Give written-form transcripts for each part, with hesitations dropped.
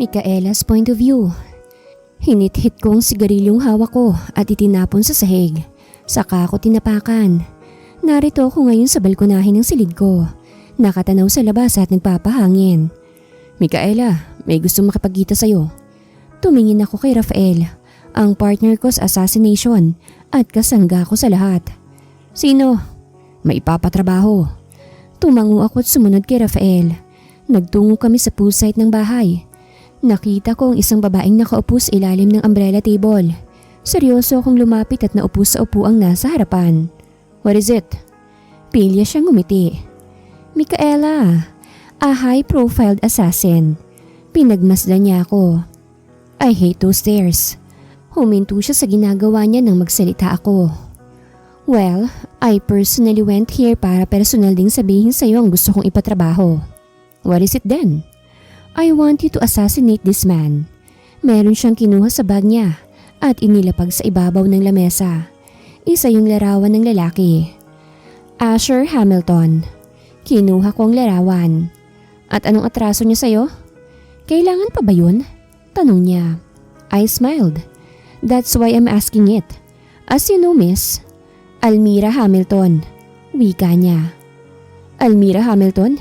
Micaela's point of view. Hinit-hit ko ang sigarilyong hawak ko at itinapon sa sahig. Saka ako tinapakan. Narito ako ngayon sa balkonahin ng silid ko. Nakatanaw sa labas at nagpapahangin. Micaela, may gustong makipagkita sa'yo. Tumingin ako kay Rafael, ang partner ko sa assassination at kasangga ko sa lahat. Sino? May ipapatrabaho. Tumango ako at sumunod kay Rafael. Nagtungo kami sa poolside ng bahay. Nakita ko ang isang babaeng nakaupo sa ilalim ng umbrella table. Seryoso akong lumapit at naupo sa upuang nasa harapan. What is it? Pilya siyang ngumiti. Micaela, a high-profile assassin. Pinagmasdan niya ako. I hate those stares. Huminto siya sa ginagawa niya nang magsalita ako. Well, I personally went here para personal ding sabihin sa'yo ang gusto kong ipatrabaho. What is it then? I want you to assassinate this man. Meron siyang kinuha sa bag niya at inilapag sa ibabaw ng lamesa. Isa yung larawan ng lalaki. Asher Hamilton. Kinuha ko ang larawan. At anong atraso niya sa'yo? Kailangan pa ba yun? Tanong niya. I smiled. That's why I'm asking it. As you know, miss, Almira Hamilton. Wika niya. Almira Hamilton?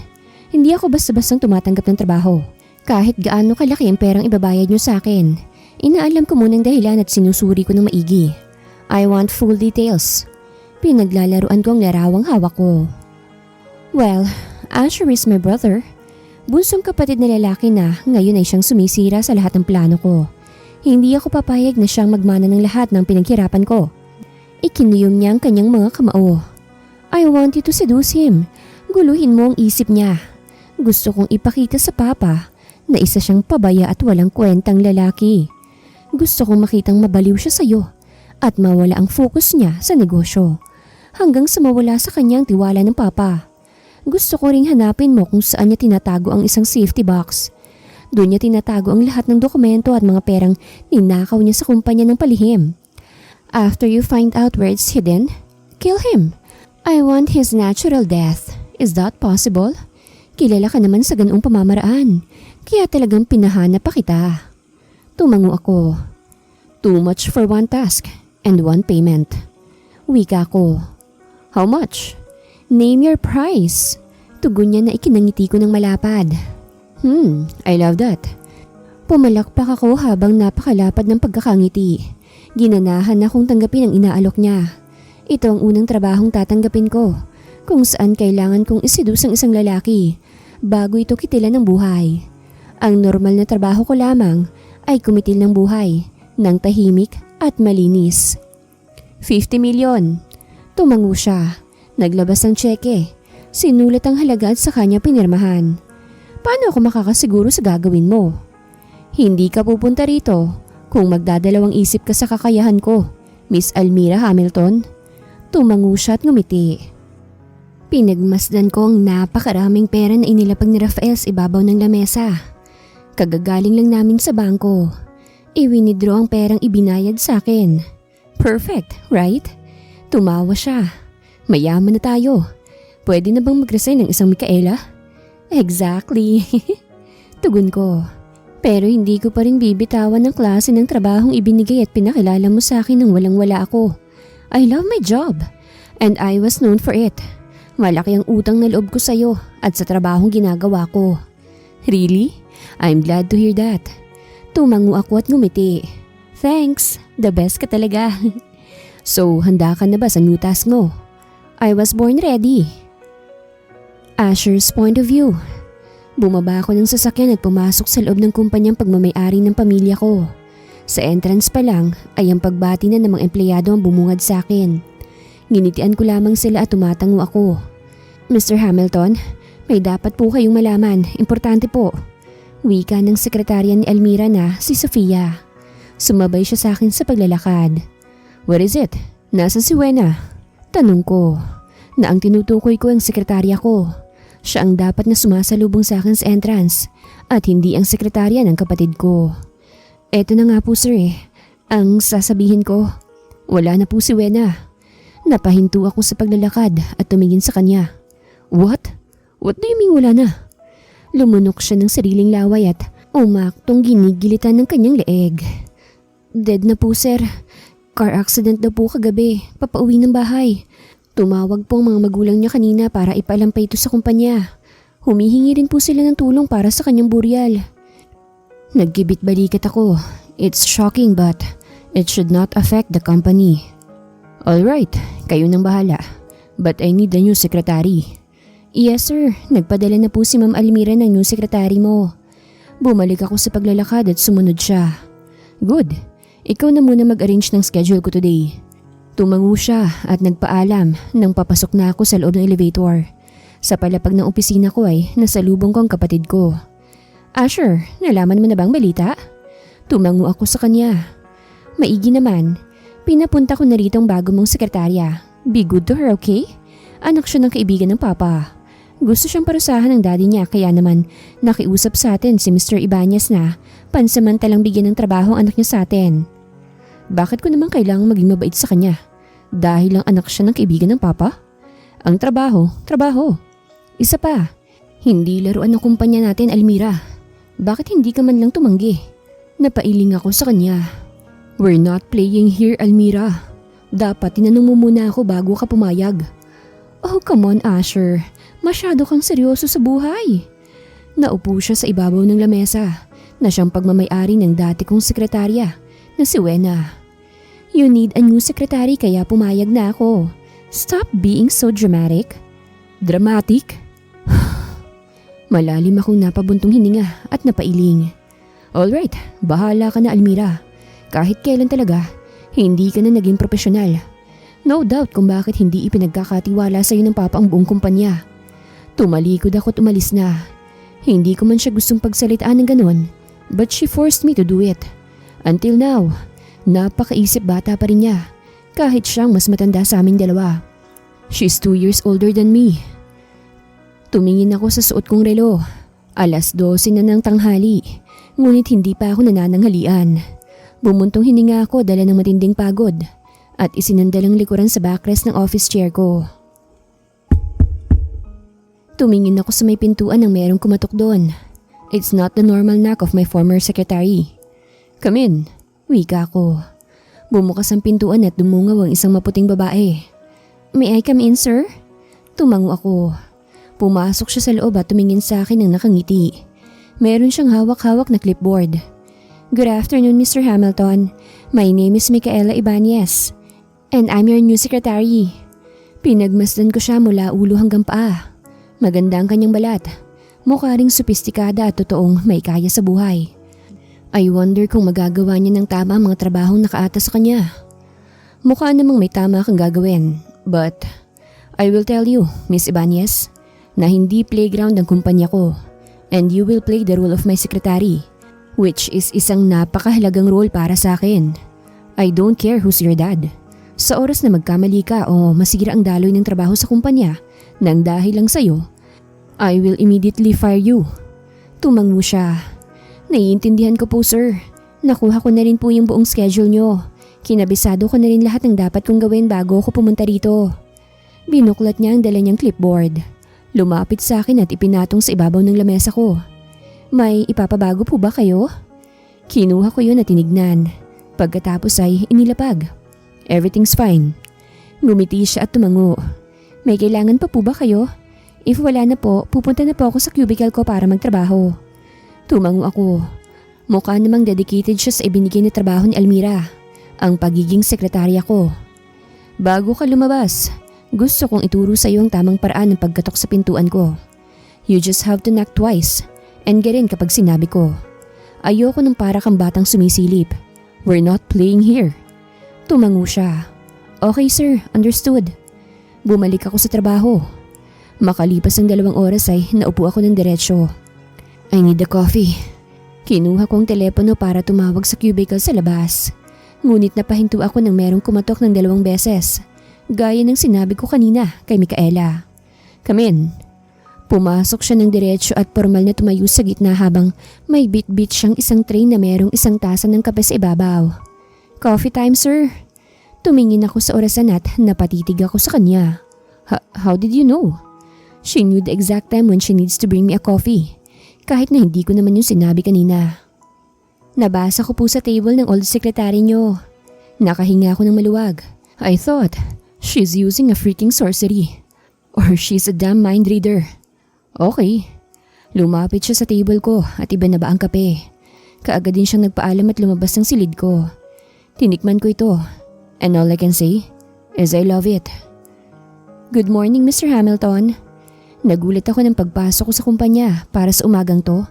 Hindi ako basta-bastang tumatanggap ng trabaho. Kahit gaano kalaki ang perang ibabayad niyo sa akin. Inaalam ko munang dahilan at sinusuri ko ng maigi. I want full details. Pinaglalaruan ko ang larawang hawak ko. Well, Asher is my brother. Bunsong kapatid na lalaki na ngayon ay siyang sumisira sa lahat ng plano ko. Hindi ako papayag na siyang magmana ng lahat ng pinaghirapan ko. Ikinuyom niya ang kanyang mga kamao. I want you to seduce him. Guluhin mo ang isip niya. Gusto kong ipakita sa papa na isa siyang pabaya at walang kwentang lalaki. Gusto kong makitang mabaliw siya sa'yo at mawala ang focus niya sa negosyo hanggang sa mawala sa kanyang tiwala ng papa. Gusto ko ring hanapin mo kung saan niya tinatago ang isang safety box. Doon niya tinatago ang lahat ng dokumento at mga perang ninakaw niya sa kumpanya ng palihim. After you find out where it's hidden, kill him. I want his natural death. Is that possible? Kilala ka naman sa ganoong pamamaraan. Kaya talagang pinahanap pa kita. Tumango ako. Too much for one task and one payment. Wika ko. How much? Name your price. Tugon niya na ikinangiti ko ng malapad. I love that. Pumalakpak ako habang napakalapad ng pagkakangiti. Ginanahan akong tanggapin ang inaalok niya. Ito ang unang trabahong tatanggapin ko, kung saan kailangan kong isidus ang isang lalaki bago ito kitilan ng buhay. Ang normal na trabaho ko lamang ay kumitil ng buhay, ng tahimik at malinis. 50 million. Tumango siya. Naglabas ng tseke. Sinulat ang halaga at sa kanya pinirmahan. Paano ako makakasiguro sa gagawin mo? Hindi ka pupunta rito kung magdadalawang isip ka sa kakayahan ko, Miss Almira Hamilton. Tumango siya at ngumiti. Pinagmasdan ko ang napakaraming pera na inilapag ni Rafael sa ibabaw ng lamesa. Kagagaling lang namin sa bangko. Iwinidraw ang perang ibinayad sa akin. Perfect, right? Tumawa siya. Mayaman na tayo. Pwede na bang mag-resign ng isang Micaela? Exactly. Tugon ko. Pero hindi ko pa rin bibitawan ng klase ng trabahong ibinigay at pinakilala mo sa akin nang walang-wala ako. I love my job. And I was known for it. Malaki ang utang na loob ko sa'yo at sa trabahong ginagawa ko. Really? I'm glad to hear that. Tumango ako at ngumiti. Thanks, the best ka talaga. So, handa ka na ba sa new task mo? I was born ready. Asher's point of view. Bumaba ako ng sasakyan at pumasok sa loob ng kumpanyang pagmamay-ari ng pamilya ko. Sa entrance pa lang ay ang pagbati na ng mga empleyado ang bumungad sa akin. Nginitian ko lamang sila at tumatango ako. Mr. Hamilton, may dapat po kayong malaman. Importante po. Wika ng sekretarya ni Almira na si Sofia. Sumabay siya sa akin sa paglalakad. What is it? Nasaan si Wena? Tanong ko. Na ang tinutukoy ko ang sekretarya ko. Siya ang dapat na sumasalubong sa akin sa entrance at hindi ang sekretarya ng kapatid ko. Eto na nga po sir Ang sasabihin ko, wala na po si Wena. Napahinto ako sa paglalakad at tumingin sa kanya. What? What do you mean wala na? Lumunok siya ng sariling laway at Umaktong ginigilitan ng kanyang leeg. Dead na po sir. Car accident daw po kagabi, papauwi ng bahay. Tumawag po ang mga magulang niya kanina para ipaalam pa ito sa kumpanya. Humihingi rin po sila ng tulong para sa kanyang burial. Nagkibit-balikat ako. It's shocking but it should not affect the company. Alright, kayo nang bahala. But I need a new secretary. Yes sir, nagpadala na po si Ma'am Almira ng new secretary mo. Bumalik ako sa paglalakad at sumunod siya. Good. Ikaw na muna mag-arrange ng schedule ko today. Tumango siya at nagpaalam nang papasok na ako sa loob ng elevator. Sa palapag ng opisina ko ay nasalubong ko ang kapatid ko. Asher, nalaman mo na bang balita? Tumango ako sa kanya. Maigi naman. Pinapunta ko na rito ang bago mong sekretarya. Be good to her, okay? Anak siya ng kaibigan ng papa. Gusto siyang parusahan ng daddy niya kaya naman nakiusap sa atin si Mr. Ibanez na pansamantalang bigyan ng trabaho ang anak niya sa atin. Bakit ko naman kailangang maging mabait sa kanya? Dahil lang anak siya ng kaibigan ng papa? Ang trabaho, trabaho. Isa pa, hindi laruan ng kumpanya natin, Almira. Bakit hindi ka man lang tumanggi? Napailing ako sa kanya. We're not playing here, Almira. Dapat tinanong mo muna ako bago ka pumayag. Oh, come on, Asher. Masyado kang seryoso sa buhay. Naupo siya sa ibabaw ng lamesa na siyang pagmamay-ari ng dati kong sekretarya na si Wena. You need a new secretary kaya pumayag na ako. Stop being so dramatic. Dramatic? Malalim akong napabuntong hininga at napailing. Alright, bahala ka na Almira. Kahit kailan talaga, hindi ka na naging profesional. No doubt kung bakit hindi ipinagkakatiwala sa iyo ng papa ang buong kumpanya. Tumalikod ako at umalis na. Hindi ko man siya gustong pagsalitaan ng ganon, but she forced me to do it. Until now, napakaisip bata pa rin niya, kahit siyang mas matanda sa aming dalawa. She's 2 years older than me. Tumingin ako sa suot kong relo. 12:00 na ng tanghali, ngunit hindi pa ako nanananghalian. Bumuntong hininga ako dala ng matinding pagod at isinandalang likuran sa backrest ng office chair ko. Tumingin ako sa may pintuan nang merong kumatok doon. It's not the normal knock of my former secretary. Come in, wika ko. Bumukas ang pintuan at dumungaw ang isang maputing babae. May I come in, sir? Tumango ako. Pumasok siya sa loob at tumingin sa akin ng nakangiti. Meron siyang hawak-hawak na clipboard. Good afternoon, Mr. Hamilton. My name is Micaela Ibanez. And I'm your new secretary. Pinagmasdan ko siya mula ulo hanggang paa. Maganda ang kanyang balat. Mukha ring sopistikada at totoong may kaya sa buhay. I wonder kung magagawa niya ng tama ang mga trabahong nakaata sa kanya. Mukha namang may tama kang gagawin. But I will tell you, Miss Ibanez, na hindi playground ang kumpanya ko. And you will play the role of my secretary, which is isang napakahalagang role para sa akin. I don't care who's your dad. Sa oras na magkamali ka o masira ang daloy ng trabaho sa kumpanya nang dahil lang sa'yo, I will immediately fire you. Tumango siya. Naiintindihan ko po sir. Nakuha ko na rin po yung buong schedule nyo. Kinabisado ko na rin lahat ng dapat kong gawin bago ako pumunta rito. Binuklat niya ang dala niyang clipboard. Lumapit sa akin at ipinatong sa ibabaw ng lamesa ko. May ipapabago po ba kayo? Kinuha ko yun at tinignan. Pagkatapos ay inilapag. Everything's fine. Ngumiti siya at tumango. May kailangan pa po ba kayo? If wala na po, pupunta na po ako sa cubicle ko para magtrabaho. Tumango ako. Mukha namang dedicated siya sa ibinigay na trabaho ni Almira, ang pagiging sekretarya ko. Bago ka lumabas, gusto kong ituro sa iyo ang tamang paraan ng pagkatok sa pintuan ko. You just have to knock twice and get in kapag sinabi ko. Ayoko ng para kang batang sumisilip. We're not playing here. Tumango siya. Okay sir, understood. Bumalik ako sa trabaho. Makalipas ang 2 oras ay naupo ako ng diretsyo. I need a coffee. Kinuha ko ang telepono para tumawag sa cubicle sa labas. Ngunit napahinto ako nang merong kumatok ng 2 beses. Gaya ng sinabi ko kanina kay Micaela. Come in. Pumasok siya ng diretsyo at formal na tumayo sa gitna habang may bit-bit siyang isang tray na merong isang tasa ng kape sa ibabaw. Coffee time sir. Tumingin ako sa orasan at napatitig ako sa kanya. How did you know? She knew the exact time when she needs to bring me a coffee. kahit na hindi ko naman yung sinabi kanina. Nabasa ko po sa table ng old secretary nyo. Nakahinga ako ng maluwag. I thought, she's using a freaking sorcery. Or she's a damn mind reader. Okay. Lumapit siya sa table ko at ibinaba ang kape. Kaagad din siyang nagpaalam at lumabas ng silid ko. Tinikman ko ito. And all I can say is I love it. Good morning, Mr. Hamilton. Nagulat ako ng pagpasok ko sa kumpanya para sa umagang to.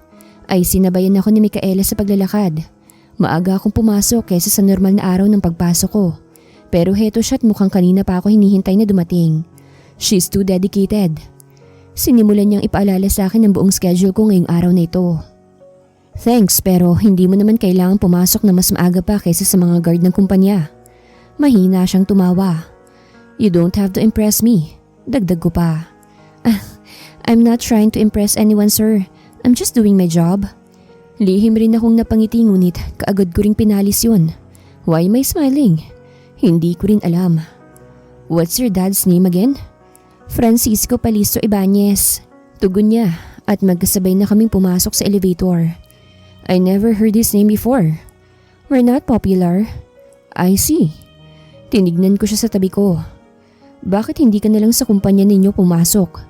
Ay sinabayan ako ni Micaela sa paglalakad. Maaga akong pumasok kaysa sa normal na araw ng pagpasok ko. Pero heto siya at mukhang kanina pa ako hinihintay na dumating. She's too dedicated. Sinimulan niyang ipaalala sa akin ang buong schedule ko ngayong araw na ito. Thanks, pero hindi mo naman kailangan pumasok na mas maaga pa kaysa sa mga guard ng kumpanya. Mahina siyang tumawa. You don't have to impress me. Dagdag ko pa. I'm not trying to impress anyone, sir. I'm just doing my job. Lihim rin akong napangiti ngunit kaagad ko ring pinalis yun. Why am I smiling? Hindi ko rin alam. What's your dad's name again? Francisco Palisto Ibanez. Tugon niya at magkasabay na kaming pumasok sa elevator. I never heard his name before. We're not popular. I see. Tinignan ko siya sa tabi ko. Bakit hindi ka na lang sa kumpanya ninyo pumasok?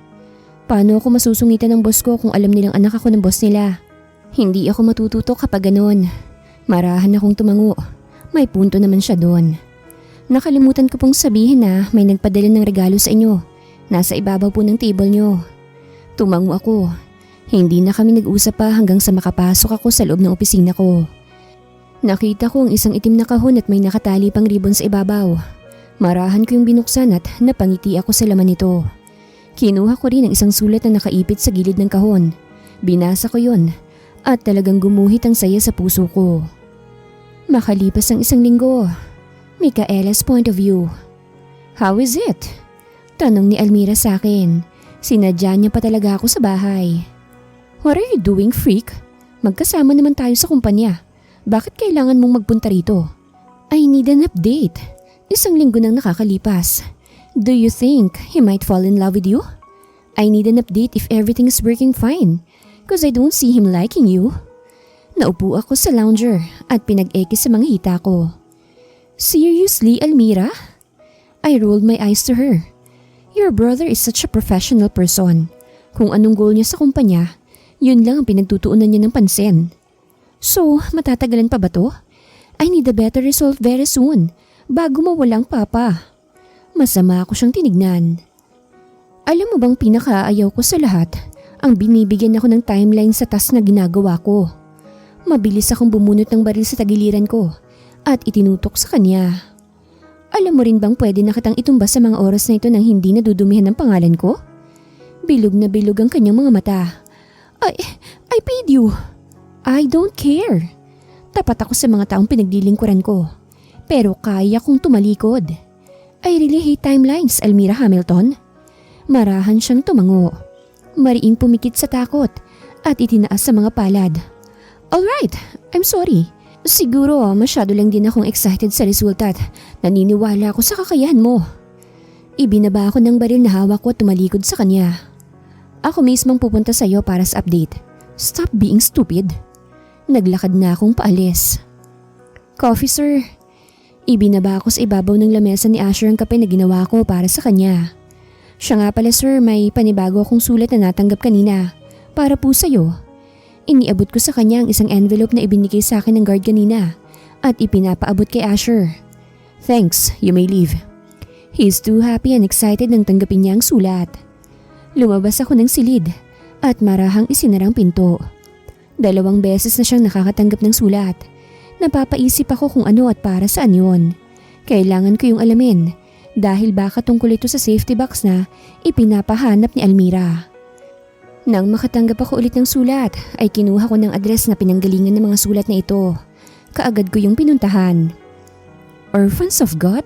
Paano ako masusungitan ng boss ko kung alam nilang anak ako ng boss nila? Hindi ako matututok kapag ganon. Marahan akong tumango. May punto naman siya doon. Nakalimutan ko pong sabihin na may nagpadala ng regalo sa inyo. Nasa ibabaw po ng table nyo. Tumango ako. Hindi na kami nag-usap pa hanggang sa makapasok ako sa loob ng opisina ko. Nakita ko ang isang itim na kahon at may nakatali pang ribbon sa ibabaw. Marahan ko yung binuksan at napangiti ako sa laman nito. Kinuha ko rin ang isang sulat na nakaipit sa gilid ng kahon. Binasa ko yon at talagang gumuhit ang saya sa puso ko. Makalipas ang isang linggo, Micaela's point of view. How is it? Tanong ni Almira sa akin. Sinadya niya pa talaga ako sa bahay. What are you doing, freak? Magkasama naman tayo sa kumpanya. Bakit kailangan mong magpunta rito? I need an update. Isang linggo nang nakakalipas. Do you think he might fall in love with you? I need an update if everything is working fine, cause I don't see him liking you. Naupo ako sa lounger at pinag-ekis sa mga hita ko. Seriously, Almira? I rolled my eyes to her. Your brother is such a professional person. Kung anong goal niya sa kumpanya, yun lang ang pinagtutuunan niya ng pansin. So, matatagalan pa ba to? I need a better result very soon, bago mawalang papa. Masama ako siyang tinignan. Alam mo bang pinakaayaw ko sa lahat? Ang binibigyan ako ng timeline sa task na ginagawa ko. Mabilis akong bumunot ng baril sa tagiliran ko at itinutok sa kanya. Alam mo rin bang pwede na kitang itumba sa mga oras na ito nang hindi nadudumihan ng pangalan ko? Bilog na bilog ang kanyang mga mata. I paid you. I don't care. Tapat ako sa mga taong pinaglilingkuran ko. Pero kaya kong tumalikod. I really hate timelines, Almira Hamilton. Marahan siyang tumango. Mariing pumikit sa takot at itinaas sa mga palad. Alright, I'm sorry. Siguro masyado lang din akong excited sa resulta at naniniwala ako sa kakayahan mo. Ibinaba ako ng baril na hawak ko at tumalikod sa kanya. Ako mismong pupunta sa iyo para sa update. Stop being stupid. Naglakad na akong paalis. Coffee, sir. Ibinaba ko sa ibabaw ng lamesa ni Asher ang kape na ginawa ko para sa kanya. Siya nga pala, sir, may panibago akong sulat na natanggap kanina. Para po sa'yo. Iniabot ko sa kanya ang isang envelope na ibinigay sa akin ng guard kanina at ipinapaabot kay Asher. Thanks, you may leave. He's too happy and excited nang tanggapin niya ang sulat. Lumabas ako ng silid at marahang isinarang pinto. 2 beses na siyang nakakatanggap ng sulat. Napapaisip ako kung ano at para saan yun. Kailangan ko yung alamin dahil baka tungkol ito sa safety box na ipinapahanap ni Almira. Nang makatanggap ako ulit ng sulat ay kinuha ko ng address na pinanggalingan ng mga sulat na ito. Kaagad ko yung pinuntahan. Orphans of God?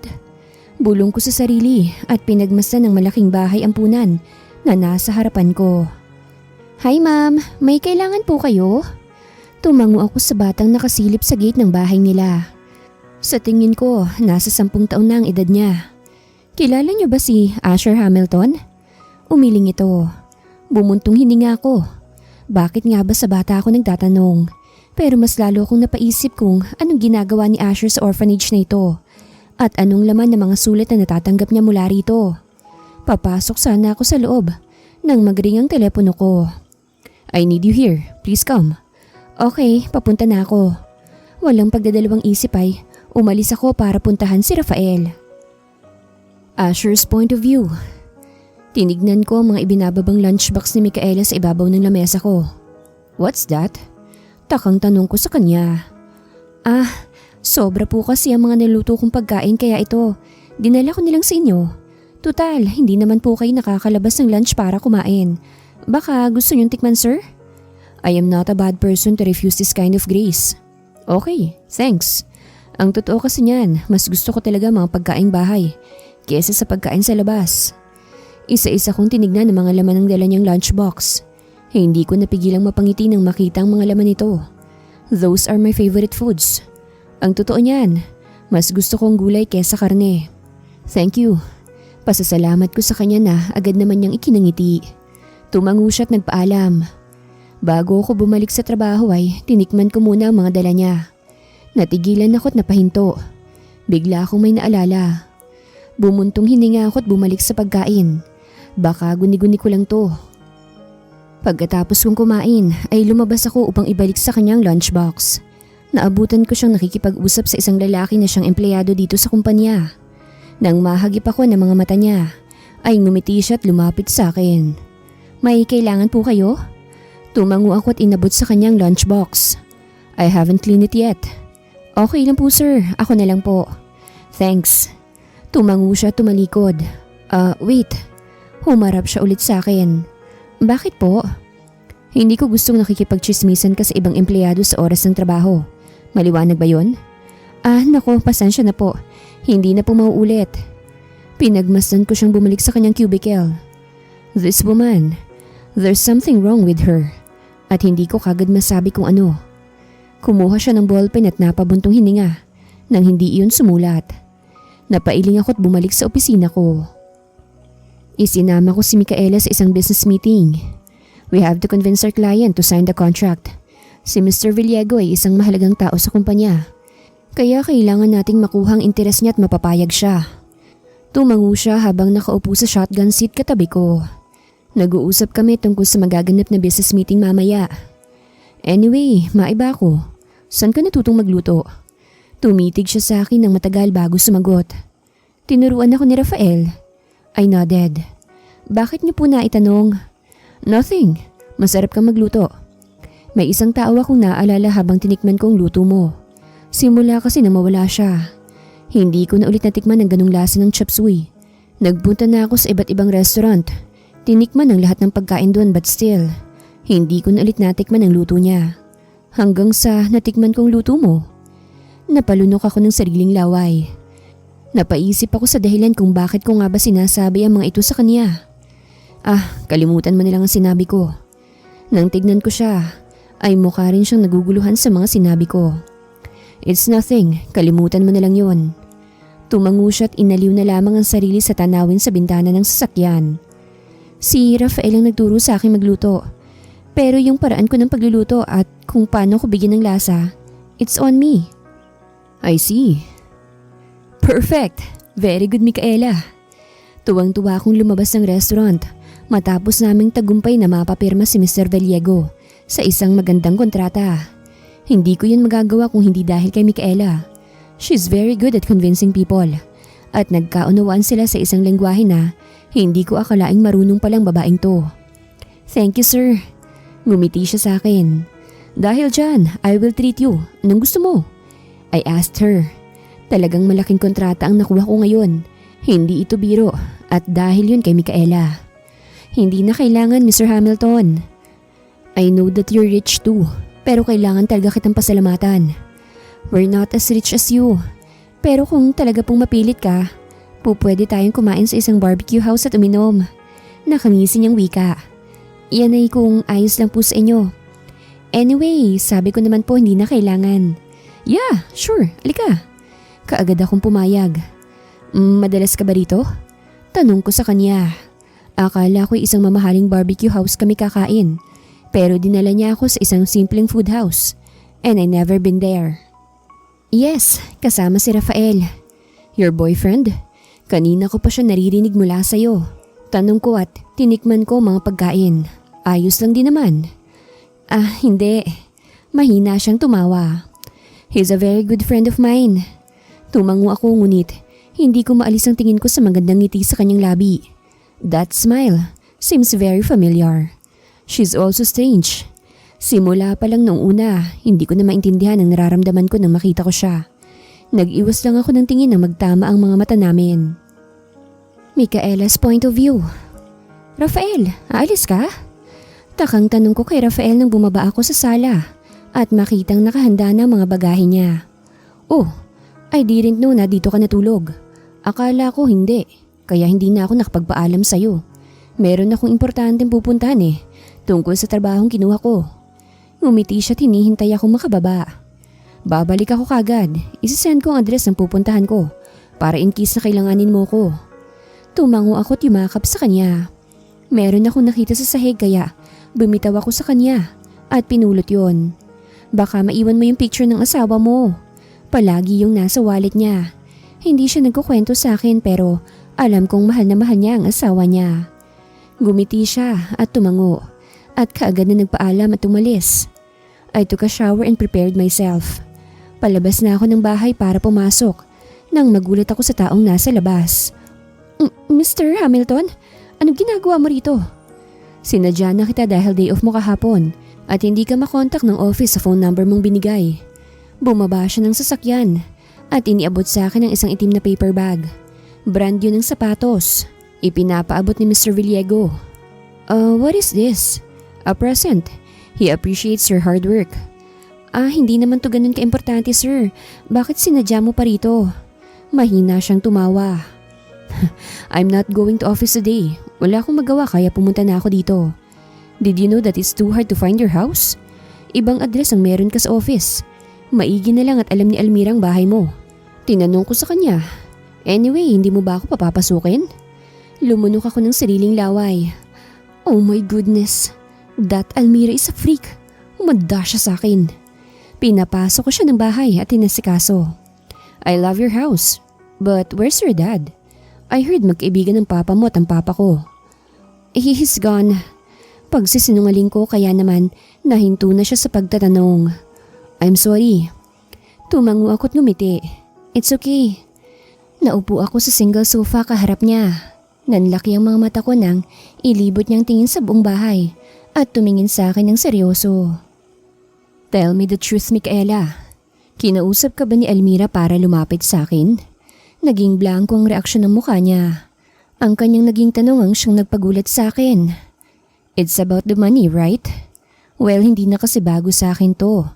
Bulong ko sa sarili at pinagmasdan ng malaking bahay ampunan na nasa harapan ko. Hi ma'am, may kailangan po kayo? Tumango ako sa batang nakasilip sa gate ng bahay nila. Sa tingin ko, nasa 10 taon na ang edad niya. Kilala niyo ba si Asher Hamilton? Umiling ito. Bumuntong hininga ako. Bakit nga ba sa bata ako nagtatanong? Pero mas lalo akong napaisip kung anong ginagawa ni Asher sa orphanage na ito at anong laman ng mga sulat na natatanggap niya mula rito. Papasok sana ako sa loob nang magring ang telepono ko. I need you here. Please come. Okay, papunta na ako. Walang pagdadalawang isip ay umalis ako para puntahan si Rafael. Asher's point of view. Tinignan ko ang mga ibinababang lunchbox ni Micaela sa ibabaw ng lamesa ko. What's that? Takang tanong ko sa kanya. Sobra po kasi ang mga niluto kong pagkain kaya ito, dinala ko nilang sa inyo. Tutal, hindi naman po kayo nakakalabas ng lunch para kumain. Baka gusto niyong tikman, sir? I am not a bad person to refuse this kind of grace. Okay, thanks. Ang totoo kasi niyan, mas gusto ko talaga mga pagkaing bahay kesa sa pagkain sa labas. Isa-isa kong tinignan ang mga laman ng dala niyang lunchbox. Hindi ko napigilang mapangiti nang makita ang mga laman nito. Those are my favorite foods. Ang totoo niyan, mas gusto kong gulay kesa karne. Thank you. Pasasalamat ko sa kanya na agad naman niyang ikinangiti. Tumango siya at nagpaalam. Bago ako bumalik sa trabaho ay tinikman ko muna ang mga dala niya. Natigilan ako at napahinto. Bigla akong may naalala. Bumuntong hininga ako at bumalik sa pagkain. Baka guni-guni ko lang to. Pagkatapos kong kumain ay lumabas ako upang ibalik sa kanyang lunchbox. Naabutan ko siyang nakikipag-usap sa isang lalaki na siyang empleyado dito sa kumpanya. Nang mahagip ako ng mga mata niya, ay ngumiti siya at lumapit sa akin. May kailangan po kayo? Tumango ako at inabot sa kanyang lunchbox. I haven't cleaned it yet. Okay lang po sir, ako na lang po. Thanks. Tumango siya at tumalikod. Wait. Humarap siya ulit sa akin. Bakit po? Hindi ko gustong nakikipagchismisan ka sa ibang empleyado sa oras ng trabaho. Maliwanag ba yon? Nako, pasensya na po. Hindi na po mauulit. Pinagmasdan ko siyang bumalik sa kanyang cubicle. This woman, there's something wrong with her. At hindi ko kagad masabi kung ano. Kumuha siya ng ballpen at napabuntong hininga nang hindi iyon sumulat. Napailing ako at bumalik sa opisina ko. Isinama ko si Micaela sa isang business meeting. We have to convince our client to sign the contract. Si Mr. Villego ay isang mahalagang tao sa kumpanya. Kaya kailangan nating makuha ang interes niya at mapapayag siya. Tumango siya habang nakaupo sa shotgun seat katabi ko. Nag-uusap kami tungkol sa magaganap na business meeting mamaya. Anyway, maiba ko. Saan ka natutong magluto? Tumitig siya sa akin ng matagal bago sumagot. Tinuruan ako ni Rafael. I nodded. Bakit niyo po naitanong? Nothing. Masarap kang magluto. May isang tao akong naalala habang tinikman ko ang luto mo. Simula kasi nang mawala siya. Hindi ko na ulit natikman ang ganung lasa ng chop suey. Nagpunta na ako sa iba't ibang restaurant. Tinikman ang lahat ng pagkain doon but still, hindi ko na ulit natikman ang luto niya. Hanggang sa natikman kong luto mo. Napalunok ako ng sariling laway. Napaisip ako sa dahilan kung bakit ko nga ba sinasabi ang mga ito sa kanya. Kalimutan mo na lang ang sinabi ko. Nang tignan ko siya, ay mukha rin siyang naguguluhan sa mga sinabi ko. It's nothing, kalimutan mo na lang yon. Tumango siya at inaliw na lamang ang sarili sa tanawin sa bintana ng sasakyan. Si Rafael ang nagturo sa akin magluto. Pero yung paraan ko ng pagluluto at kung paano ko bigyan ng lasa, it's on me. I see. Perfect! Very good, Micaela. Tuwang-tuwa akong lumabas ng restaurant matapos naming tagumpay na mapapirma si Mr. Villego sa isang magandang kontrata. Hindi ko yun magagawa kung hindi dahil kay Micaela. She's very good at convincing people. At nagkaunawaan sila sa isang lengguwahe na hindi ko akalaing marunong palang babaeng to. Thank you, sir. Ngumiti siya sa akin. Dahil dyan, I will treat you. Anong gusto mo? I asked her. Talagang malaking kontrata ang nakuha ko ngayon. Hindi ito biro at dahil yun kay Micaela. Hindi na kailangan, Mr. Hamilton. I know that you're rich too, pero kailangan talaga kitang pasalamatan. We're not as rich as you. Pero kung talaga pong mapilit ka, pwede tayong kumain sa isang barbecue house at uminom. Nakangisi niyang wika. Yan ay kung ayos lang po sa inyo. Anyway, sabi ko naman po hindi na kailangan. Yeah, sure, alika. Kaagad akong pumayag. Madalas ka ba rito? Tanong ko sa kanya. Akala ko'y isang mamahaling barbecue house kami kakain. Pero dinala niya ako sa isang simpleng food house and I never been there. Yes, kasama si Rafael. Your boyfriend? Kanina ko pa siya naririnig mula sa'yo. Tanong ko at tinikman ko mga pagkain. Ayos lang din naman. Hindi. Mahina siyang tumawa. He's a very good friend of mine. Tumango ako ngunit hindi ko maalis ang tingin ko sa magandang ngiti sa kanyang labi. That smile seems very familiar. She's also strange. Simula pa lang noong una, hindi ko na maintindihan ang nararamdaman ko nang makita ko siya. Nag-iwas lang ako ng tingin nang magtama ang mga mata namin. Micaela's point of view. Rafael, aalis ka? Takang tanong ko kay Rafael nang bumaba ako sa sala at makitang nakahanda na ang mga bagahe niya. Oh, I didn't know na dito ka natulog. Akala ko hindi, kaya hindi na ako nakapagpaalam sa'yo. Meron akong importanteng pupuntahan tungkol sa trabahong kinuha ko. Ngumiti siya at hinihintay akong makababa. Babalik ako kagad, isisend ko ang address ng pupuntahan ko para in case na kailanganin mo ko. Tumango ako at yumakap sa kanya. Meron akong nakita sa sahig kaya bumitaw ako sa kanya at pinulot yon. Baka maiwan mo yung picture ng asawa mo. Palagi yung nasa wallet niya. Hindi siya nagkukwento sa akin pero alam kong mahal na mahal niya ang asawa niya. Gumiti siya at tumango at kaagad na nagpaalam at umalis. I took a shower and prepared myself. Palabas na ako ng bahay para pumasok nang magulat ako sa taong nasa labas. Mr. Hamilton, anong ginagawa mo rito? Sinadya na kita dahil day off mo kahapon at hindi ka makontak ng office sa phone number mong binigay. Bumaba siya ng sasakyan at iniabot sa akin ang isang itim na paper bag. Brand yun ng sapatos. Ipinapaabot ni Mr. Villego. What is this? A present. He appreciates your hard work. Hindi naman to ganun ka-importante, sir. Bakit sinadya mo pa rito? Mahina siyang tumawa. I'm not going to office today. Wala akong magawa kaya pumunta na ako dito. Did you know that it's too hard to find your house? Ibang address ang meron ka sa office. Maigi na lang at alam ni Almira ang bahay mo. Tinanong ko sa kanya. Anyway, hindi mo ba ako papapasukin? Lumunok ako ng sariling laway. Oh my goodness. That Almira is a freak. Umanda siya sa akin. Pinapasok ko siya ng bahay at tinasikaso. I love your house. But where's your dad? I heard magkaibigan ng papa mo at ang papa ko. He's gone. Pagsisinungaling ko kaya naman nahinto na siya sa pagtatanong. I'm sorry. Tumango ako at ngumiti. It's okay. Naupo ako sa single sofa kaharap niya. Nanlaki ang mga mata ko nang ilibot niyang tingin sa buong bahay at tumingin sa akin ng seryoso. Tell me the truth, Micaela. Kinausap ka ba ni Almira para lumapit sa akin? Naging blanco ang reaksyon ng mukha niya. Ang kanyang naging tanong ang siyang nagpagulat sa akin. It's about the money, right? Well, hindi na kasi bago sa akin to.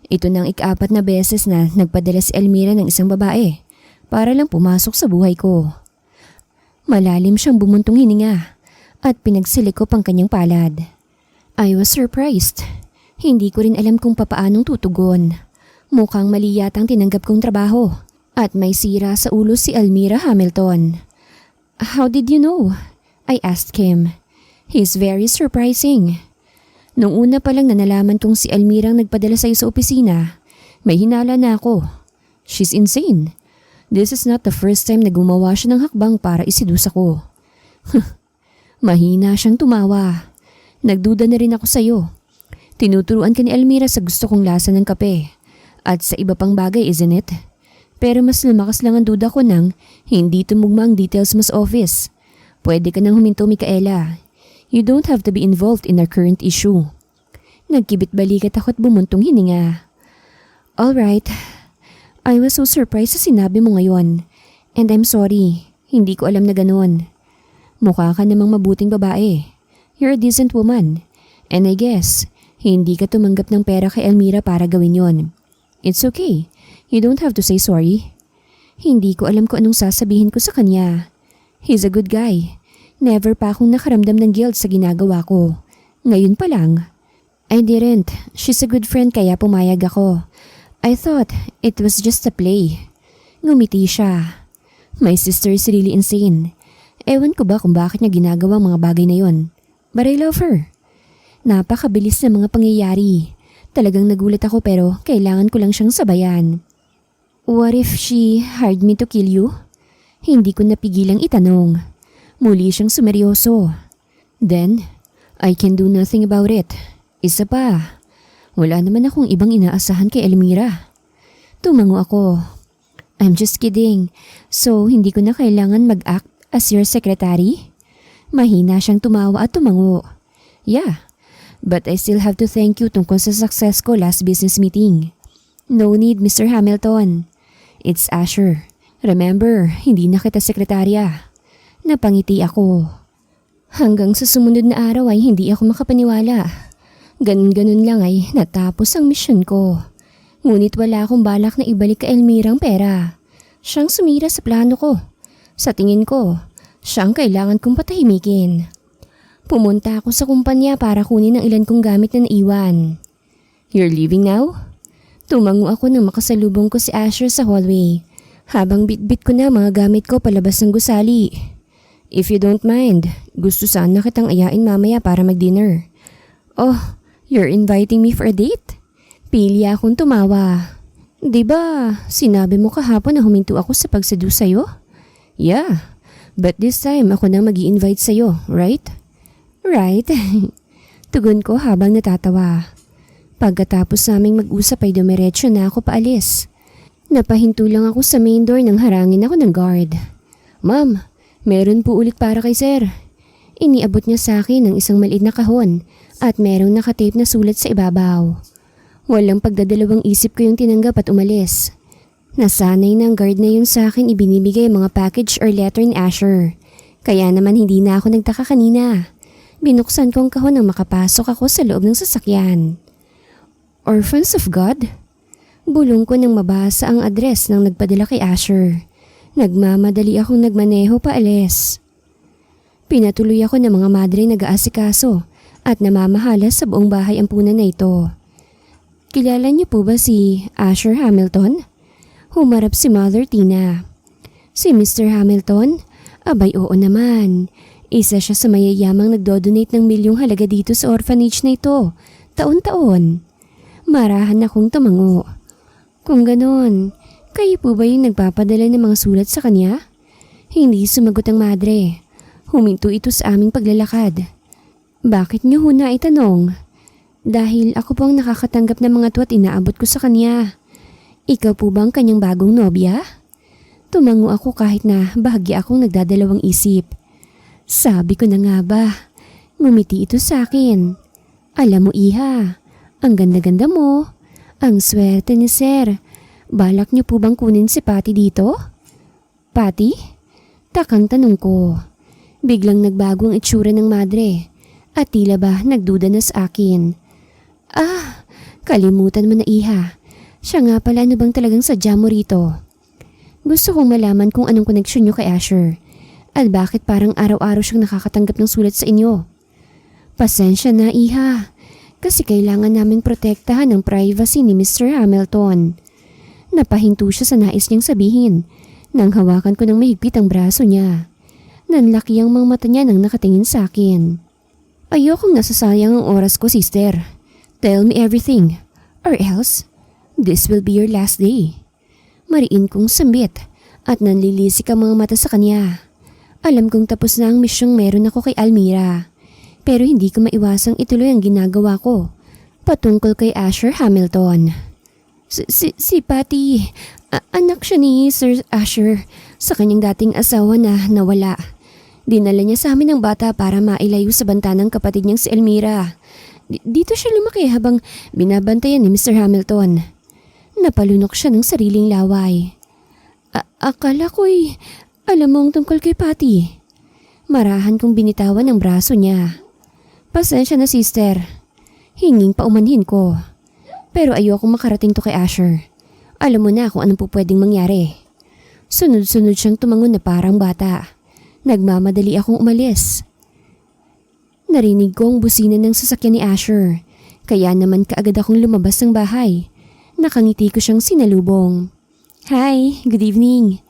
Ito nang ik-4 na beses na nagpadala si Almira ng isang babae para lang pumasok sa buhay ko. Malalim siyang bumuntong hininga at pinagsilikop ang kanyang palad. I was surprised. Hindi ko rin alam kung papaanong tutugon. Mukhang mali yatang tinanggap kong trabaho at may sira sa ulo si Almira Hamilton. How did you know? I asked him. He's very surprising. Nung una pa lang na nalaman kong si Almira ang nagpadala sa'yo sa opisina, may hinala na ako. She's insane. This is not the first time na gumawa siya ng hakbang para isidus ako. Mahina siyang tumawa. Nagduda na rin ako sa'yo. Tinuturuan ka ni Almira sa gusto kong lasa ng kape. At sa iba pang bagay, isn't it? Pero mas lumakas lang ang duda ko nang hindi tumugma ang details mo sa office. Pwede ka nang huminto, Micaela. You don't have to be involved in our current issue. Nagkibit-balikat ako at bumuntong hininga. Alright. I was so surprised sa sinabi mo ngayon. And I'm sorry. Hindi ko alam na ganun. Mukha ka namang mabuting babae. You're a decent woman. And I guess, hindi ka tumanggap ng pera kay Almira para gawin yon. It's okay. You don't have to say sorry. Hindi ko alam kung anong sasabihin ko sa kanya. He's a good guy. Never pa akong nakaramdam ng guilt sa ginagawa ko. Ngayon pa lang. I didn't. She's a good friend kaya pumayag ako. I thought it was just a play. Ngumiti siya. My sister is really insane. Ewan ko ba kung bakit niya ginagawa mga bagay na yon. But I love her. Napakabilis ng mga pangyayari. Talagang nagulat ako pero kailangan ko lang siyang sabayan. What if she hired me to kill you? Hindi ko napigilang itanong. Muli siyang sumeryoso. Then, I can do nothing about it. Isa pa, wala naman akong ibang inaasahan kay Elmira. Tumango ako. I'm just kidding. So, hindi ko na kailangan mag-act as your secretary? Mahina siyang tumawa at tumango. Yeah, but I still have to thank you tungkol sa success ko last business meeting. No need, Mr. Hamilton. It's Asher. Remember, hindi na kita sekretarya. Napangiti ako. Hanggang sa sumunod na araw ay hindi ako makapaniwala. Ganun-ganun lang ay natapos ang misyon ko. Ngunit wala akong balak na ibalik kay Elmira ang pera. Siyang sumira sa plano ko. Sa tingin ko, siyang kailangan kong patahimikin. Pumunta ako sa kumpanya para kunin ang ilan kong gamit na naiwan. You're leaving now? Tumango ako nang makasalubong ko si Asher sa hallway. Habang bitbit ko na mga gamit ko palabas ng gusali. If you don't mind, gusto sana kitang ayain mamaya para mag-dinner. Oh, you're inviting me for a date? Pili akong tumawa. Diba, sinabi mo kahapon na huminto ako sa pagseduce sa'yo? Yeah, but this time ako na mag-i-invite sa'yo, right? Right? Tugon ko habang natatawa. Pagkatapos naming mag-usap ay dumiretso na ako paalis. Napahinto lang ako sa main door nang harangin ako ng guard. Ma'am, meron po ulit para kay sir. Iniabot niya sa akin ng isang maliit na kahon at merong nakatape na sulat sa ibabaw. Walang pagdadalawang isip ko yung tinanggap at umalis. Nasanay ng guard na yun sa akin ibinibigay mga package or letter ni Asher. Kaya naman hindi na ako nagtaka kanina. Binuksan ko ang kahon nang makapasok ako sa loob ng sasakyan. Orphans of God? Bulong ko nang mabasa ang address ng nagpadala kay Asher. Nagmamadali akong nagmaneho paalis. Pinatuloy ako ng mga madre nag-aasikaso at namamahala sa buong bahay ampunan na ito. Kilala niyo po ba si Asher Hamilton? Humarap si Mother Tina. Si Mr. Hamilton? Abay oo naman. Isa siya sa mayayamang nagdodonate ng milyong halaga dito sa orphanage na ito, taon-taon. Marahan akong tumango. Kung ganon, kayo po ba yung nagpapadala ng mga sulat sa kanya? Hindi sumagot ang madre. Huminto ito sa aming paglalakad. Bakit niyo ho na itanong? Dahil ako po ang nakakatanggap ng mga tuwa at inaabot ko sa kanya. Ikaw po ba ang kanyang bagong nobya? Tumango ako kahit na bahagya akong nagdadalawang isip. Sabi ko na nga ba, ngumiti ito sa akin. Alam mo iha, ang ganda-ganda mo. Ang swerte ni sir. Balak niyo po bang kunin si Patty dito? Patty? Takang tanong ko. Biglang nagbago ang itsura ng madre at tila ba nagduda na sa akin. Ah, kalimutan mo na iha. Siya nga pala, ano bang talagang sadya mo rito? Gusto kong malaman kung anong koneksyon niyo kay Asher at bakit parang araw-araw siyang nakakatanggap ng sulat sa inyo. Pasensya na iha. Kasi kailangan naming protektahan ang privacy ni Mr. Hamilton. Napahinto siya sa nais niyang sabihin nang hawakan ko ng mahigpit ang braso niya. Nanlaki ang mga mata niya nang nakatingin sa akin. Ayokong nasasayang ang oras ko, sister. Tell me everything, or else this will be your last day. Mariin kong sambit at nanlilisik ang mga mata sa kanya. Alam kong tapos na ang misyong meron ako kay Elmira. Pero hindi ko maiwasang ituloy ang ginagawa ko patungkol kay Asher Hamilton. Si Patty, anak siya ni Sir Asher sa kanyang dating asawa na nawala. Dinala niya sa amin ang bata para mailayo sa banta ng kapatid niyang si Elmira. Dito siya lumaki habang binabantayan ni Mr. Hamilton. Napalunok siya ng sariling laway. Akala ko'y alam mo ang tungkol kay Patty. Marahan kong binitawan ang braso niya. Pasensya na sister. Hinging paumanhin ko. Pero ayokong makarating to kay Asher. Alam mo na kung anong po pwedeng mangyari. Sunod-sunod siyang tumangon na parang bata. Nagmamadali akong umalis. Narinig ko ang busina ng sasakyan ni Asher. Kaya naman kaagad akong lumabas ng bahay. Nakangiti ko siyang sinalubong. Hi, good evening.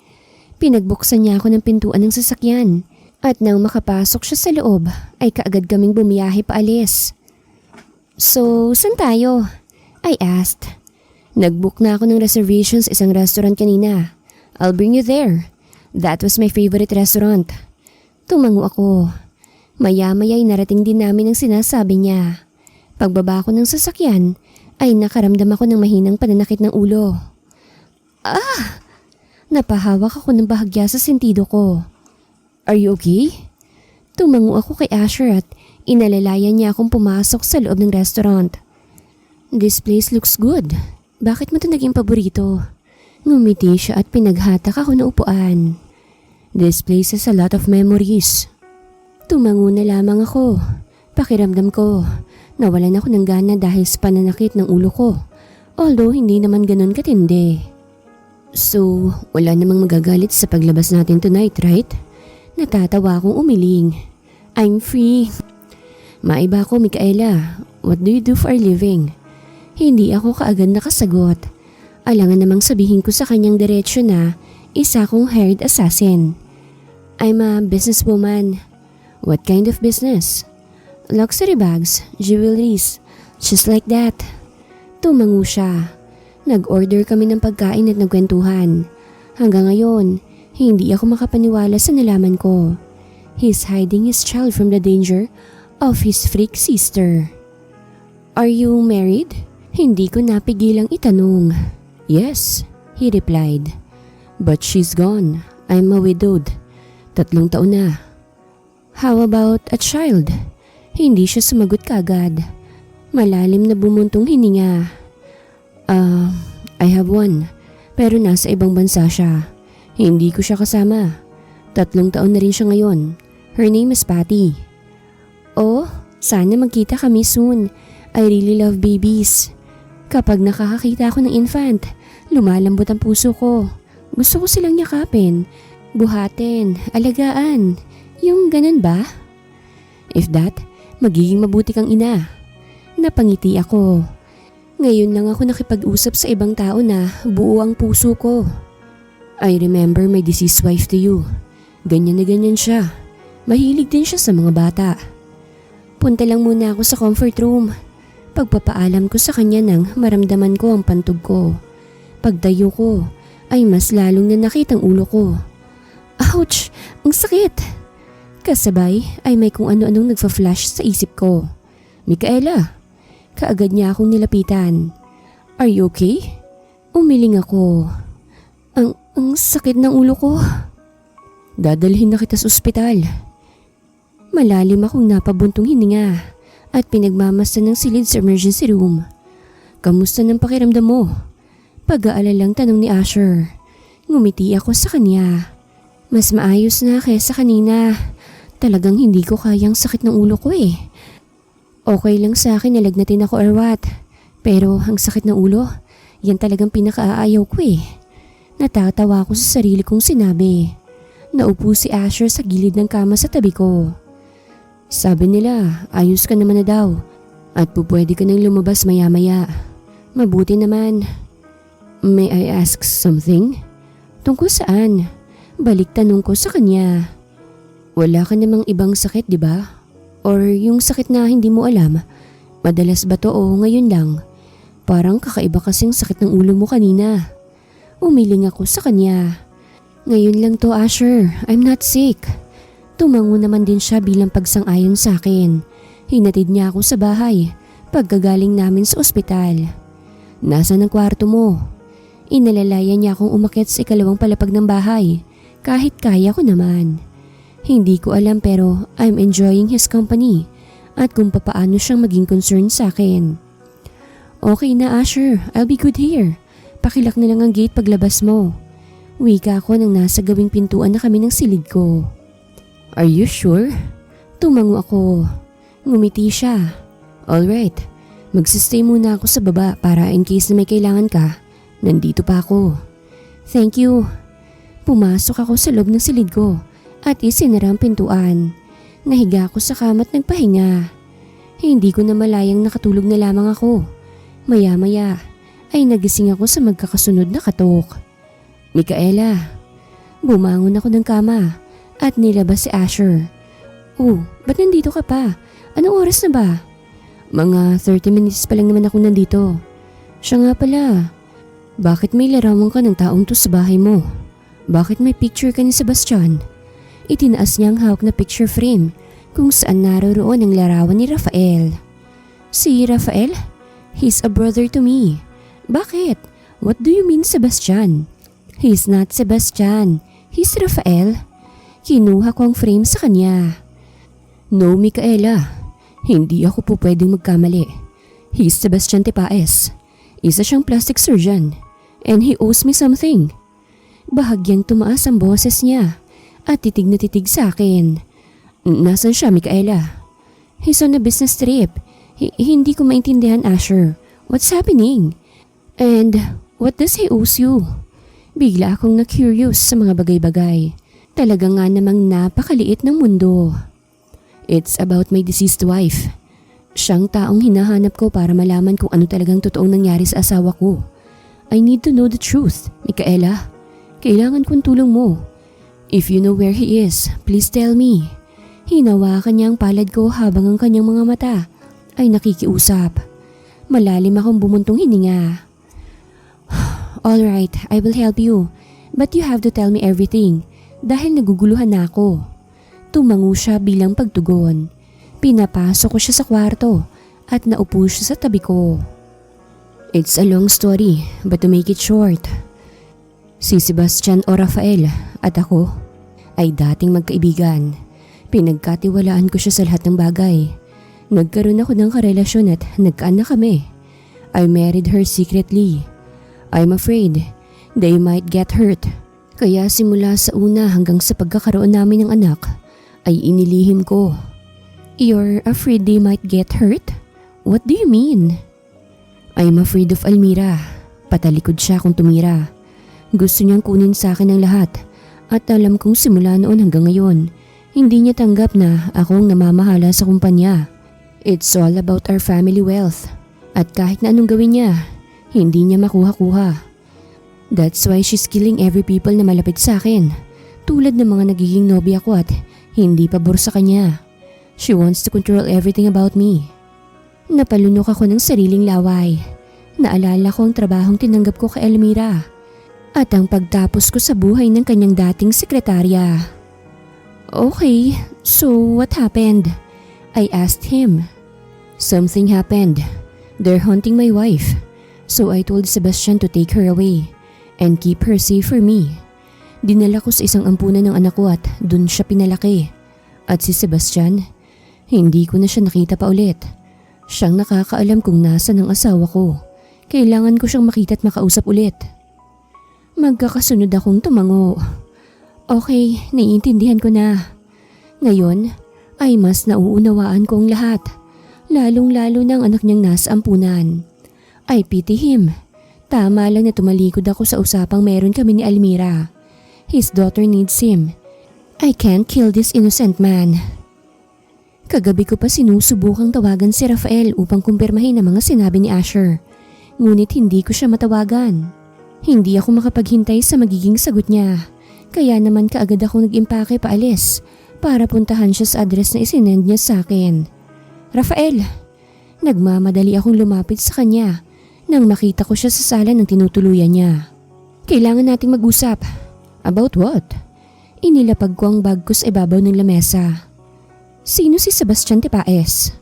Pinagbuksan niya ako ng pintuan ng sasakyan. At nang makapasok siya sa loob, ay kaagad kaming bumiyahe paalis. So, saan tayo? I asked. Nag-book na ako ng reservations isang restaurant kanina. I'll bring you there. That was my favorite restaurant. Tumango ako. Maya-maya'y narating din namin ang sinasabi niya. Pagbaba ko ng sasakyan, ay nakaramdam ako ng mahinang pananakit ng ulo. Ah! Napahawak ako ng bahagya sa sentido ko. Are you okay? Tumango ako kay Asher at inalalayan niya akong pumasok sa loob ng restaurant. This place looks good. Bakit mo ito naging paborito? Ngumiti siya at pinaghatak ako ng upuan. This place has a lot of memories. Tumango na lamang ako. Pakiramdam ko, nawalan ako ng gana dahil sa pananakit ng ulo ko. Although hindi naman ganun katindi. So, wala namang magagalit sa paglabas natin tonight, right? Natatawa akong umiling. I'm free. Maiba ako, Micaela. What do you do for a living? Hindi ako kaagad nakasagot. Alangan namang sabihin ko sa kanyang diretsyo na isa akong hired assassin. I'm a businesswoman. What kind of business? Luxury bags, jewelries, just like that. Tumango siya. Nag-order kami ng pagkain at nagkwentuhan. Hanggang ngayon, hindi ako makapaniwala sa nalaman ko. He's hiding his child from the danger of his freak sister. Are you married? Hindi ko napigilang itanong. Yes, he replied. But she's gone. I'm a widowed. 3 taon na. How about a child? Hindi siya sumagot kaagad. Malalim na bumuntong hininga. I have one. Pero nasa ibang bansa siya. Hindi ko siya kasama. 3 taon na rin siya ngayon. Her name is Patty. Oh, sana magkita kami soon. I really love babies. Kapag nakakakita ako ng infant, lumalambot ang puso ko. Gusto ko silang yakapin, buhatin, alagaan. Yung ganun ba? If that, magiging mabuti kang ina. Napangiti ako. Ngayon lang ako nakipag-usap sa ibang tao na buo ang puso ko. I remember my deceased wife to you. Ganyan na ganyan siya. Mahilig din siya sa mga bata. Punta lang muna ako sa comfort room. Pagpapaalam ko sa kanya nang maramdaman ko ang pantog ko. Pagtayo ko ay mas lalong nanakit ang ulo ko. Ouch! Ang sakit! Kasabay ay may kung ano-anong nagfa-flash sa isip ko. Micaela! Kaagad niya akong nilapitan. Are you okay? Umiling ako. Ang sakit ng ulo ko. Dadalhin na kita sa ospital. Malalim akong napabuntong hininga at pinagmamasdan ng silid sa emergency room. Kamusta ng pakiramdam mo? Pag-aalalang tanong ni Asher. Ngumiti ako sa kanya. Mas maayos na kaysa kanina. Talagang hindi ko kayang sakit ng ulo ko eh. Okay lang sa akin nalagnatin ako or what. Pero ang sakit ng ulo, yan talagang pinakaayaw ko eh. Natatawa ko sa sarili kong sinabi. Naupo si Asher sa gilid ng kama sa tabi ko. Sabi nila, ayos ka naman na daw. At pupwede ka nang lumabas maya-maya. Mabuti naman. May I ask something? Tungkol saan? Balik tanong ko sa kanya. Wala ka namang ibang sakit, di ba? Or yung sakit na hindi mo alam, madalas ba to o ngayon lang? Parang kakaiba kasing sakit ng ulo mo kanina. Umiling ako sa kanya. Ngayon lang to, Asher. I'm not sick. Tumango naman din siya bilang pagsang-ayon sa akin. Hinatid niya ako sa bahay pagkagaling namin sa ospital. Nasaan ang kwarto mo? Inalalayan niya akong umakyat sa ikalawang palapag ng bahay kahit kaya ko naman. Hindi ko alam pero I'm enjoying his company at kung papaano siyang maging concerned sa akin. Okay na, Asher, I'll be good here. Pakilak na lang ang gate paglabas mo. Wika ko nang nasa gawing pintuan na kami ng silid ko. Are you sure? Tumango ako. Ngumiti siya. Alright, magsistay muna ako sa baba para in case na may kailangan ka. Nandito pa ako. Thank you. Pumasok ako sa loob ng silid ko at isinara ang pintuan. Nahiga ako sa kama at nagpahinga. Hindi ko na malayang nakatulog na lamang ako. Maya-maya ay nagising ako sa magkakasunod na katok. Micaela. Bumangon ako ng kama at nilabas si Asher. Oh, ba't nandito ka pa? Anong oras na ba? Mga 30 minutes pa lang naman ako nandito. Siya nga pala, bakit may larawan ka ng taong to sa bahay mo? Bakit may picture ka ni Sebastian? Itinaas niya ang hawak na picture frame kung saan naroroon ang larawan ni Rafael. Si Rafael? He's a brother to me. Bakit? What do you mean Sebastian? He's not Sebastian. He's Rafael. Kinuha ko ang frame sa kanya. No, Micaela. Hindi ako po pwedeng magkamali. He's Sebastian Tipaes. Isa siyang plastic surgeon. And he owes me something. Bahagyang tumaas ang boses niya at titig na titig sa akin. Nasaan siya, Micaela? He's on a business trip. Hindi ko maintindihan, Asher. What's happening? And what does he owes you? Bigla akong na-curious sa mga bagay-bagay. Talaga nga namang napakaliit ng mundo. It's about my deceased wife. Siyang taong hinahanap ko para malaman kung ano talagang totoong nangyari sa asawa ko. I need to know the truth, Micaela. Kailangan kong tulong mo. If you know where he is, please tell me. Hinawakan niya ang palad ko habang ang kanyang mga mata ay nakikiusap. Malalim akong bumuntong hininga. Alright, I will help you. But you have to tell me everything dahil naguguluhan na ako. Tumango siya bilang pagtugon. Pinapasok ko siya sa kwarto at naupo siya sa tabi ko. It's a long story, but to make it short, si Sebastian o Rafael at ako ay dating magkaibigan. Pinagkatiwalaan ko siya sa lahat ng bagay. Nagkaroon ako ng karelasyon at nagkaanak kami. I married her secretly. I'm afraid they might get hurt. Kaya simula sa una hanggang sa pagkakaroon namin ng anak ay inilihim ko. You're afraid they might get hurt? What do you mean? I'm afraid of Almira. Patalikod siya kung tumira. Gusto niyang kunin sa akin ang lahat at alam kong simula noon hanggang ngayon, hindi niya tanggap na akong namamahala sa kumpanya. It's all about our family wealth at kahit na anong gawin niya, hindi niya makuha-kuha. That's why she's killing every people na malapit sa akin, tulad ng mga nagiging nobya ko at hindi pabor sa kanya. She wants to control everything about me. Napalunok ako ng sariling laway. Naalala ko ang trabahong tinanggap ko kay Almira at ang pagtapos ko sa buhay ng kanyang dating sekretarya. Okay, so what happened? I asked him. Something happened. They're hunting my wife. So I told Sebastian to take her away and keep her safe for me. Dinala ko sa isang ampunan ng anak ko at dun siya pinalaki. At si Sebastian, hindi ko na siya nakita pa ulit. Siyang nakakaalam kung nasa ng asawa ko. Kailangan ko siyang makita at makausap ulit. Magkakasunod akong tumango. Okay, naiintindihan ko na. Ngayon ay mas nauunawaan ko ang lahat. Lalong-lalo na ang anak niyang nasa ampunan. I pity him. Tama lang na tumalikod ako sa usapang meron kami ni Almira. His daughter needs him. I can't kill this innocent man. Kagabi ko pa sinusubukang tawagan si Rafael upang kumpirmahin ang mga sinabi ni Asher. Ngunit hindi ko siya matawagan. Hindi ako makapaghintay sa magiging sagot niya. Kaya naman kaagad ako nag-impake paalis para puntahan siya sa address na isinend niya sa akin. Rafael! Nagmamadali akong lumapit sa kanya nang makita ko siya sa sala ng tinutuluyan niya. Kailangan nating mag-usap. About what? Inilapag ko ang bag ko sa ibabaw ng lamesa. Sino si Sebastian Tipaes?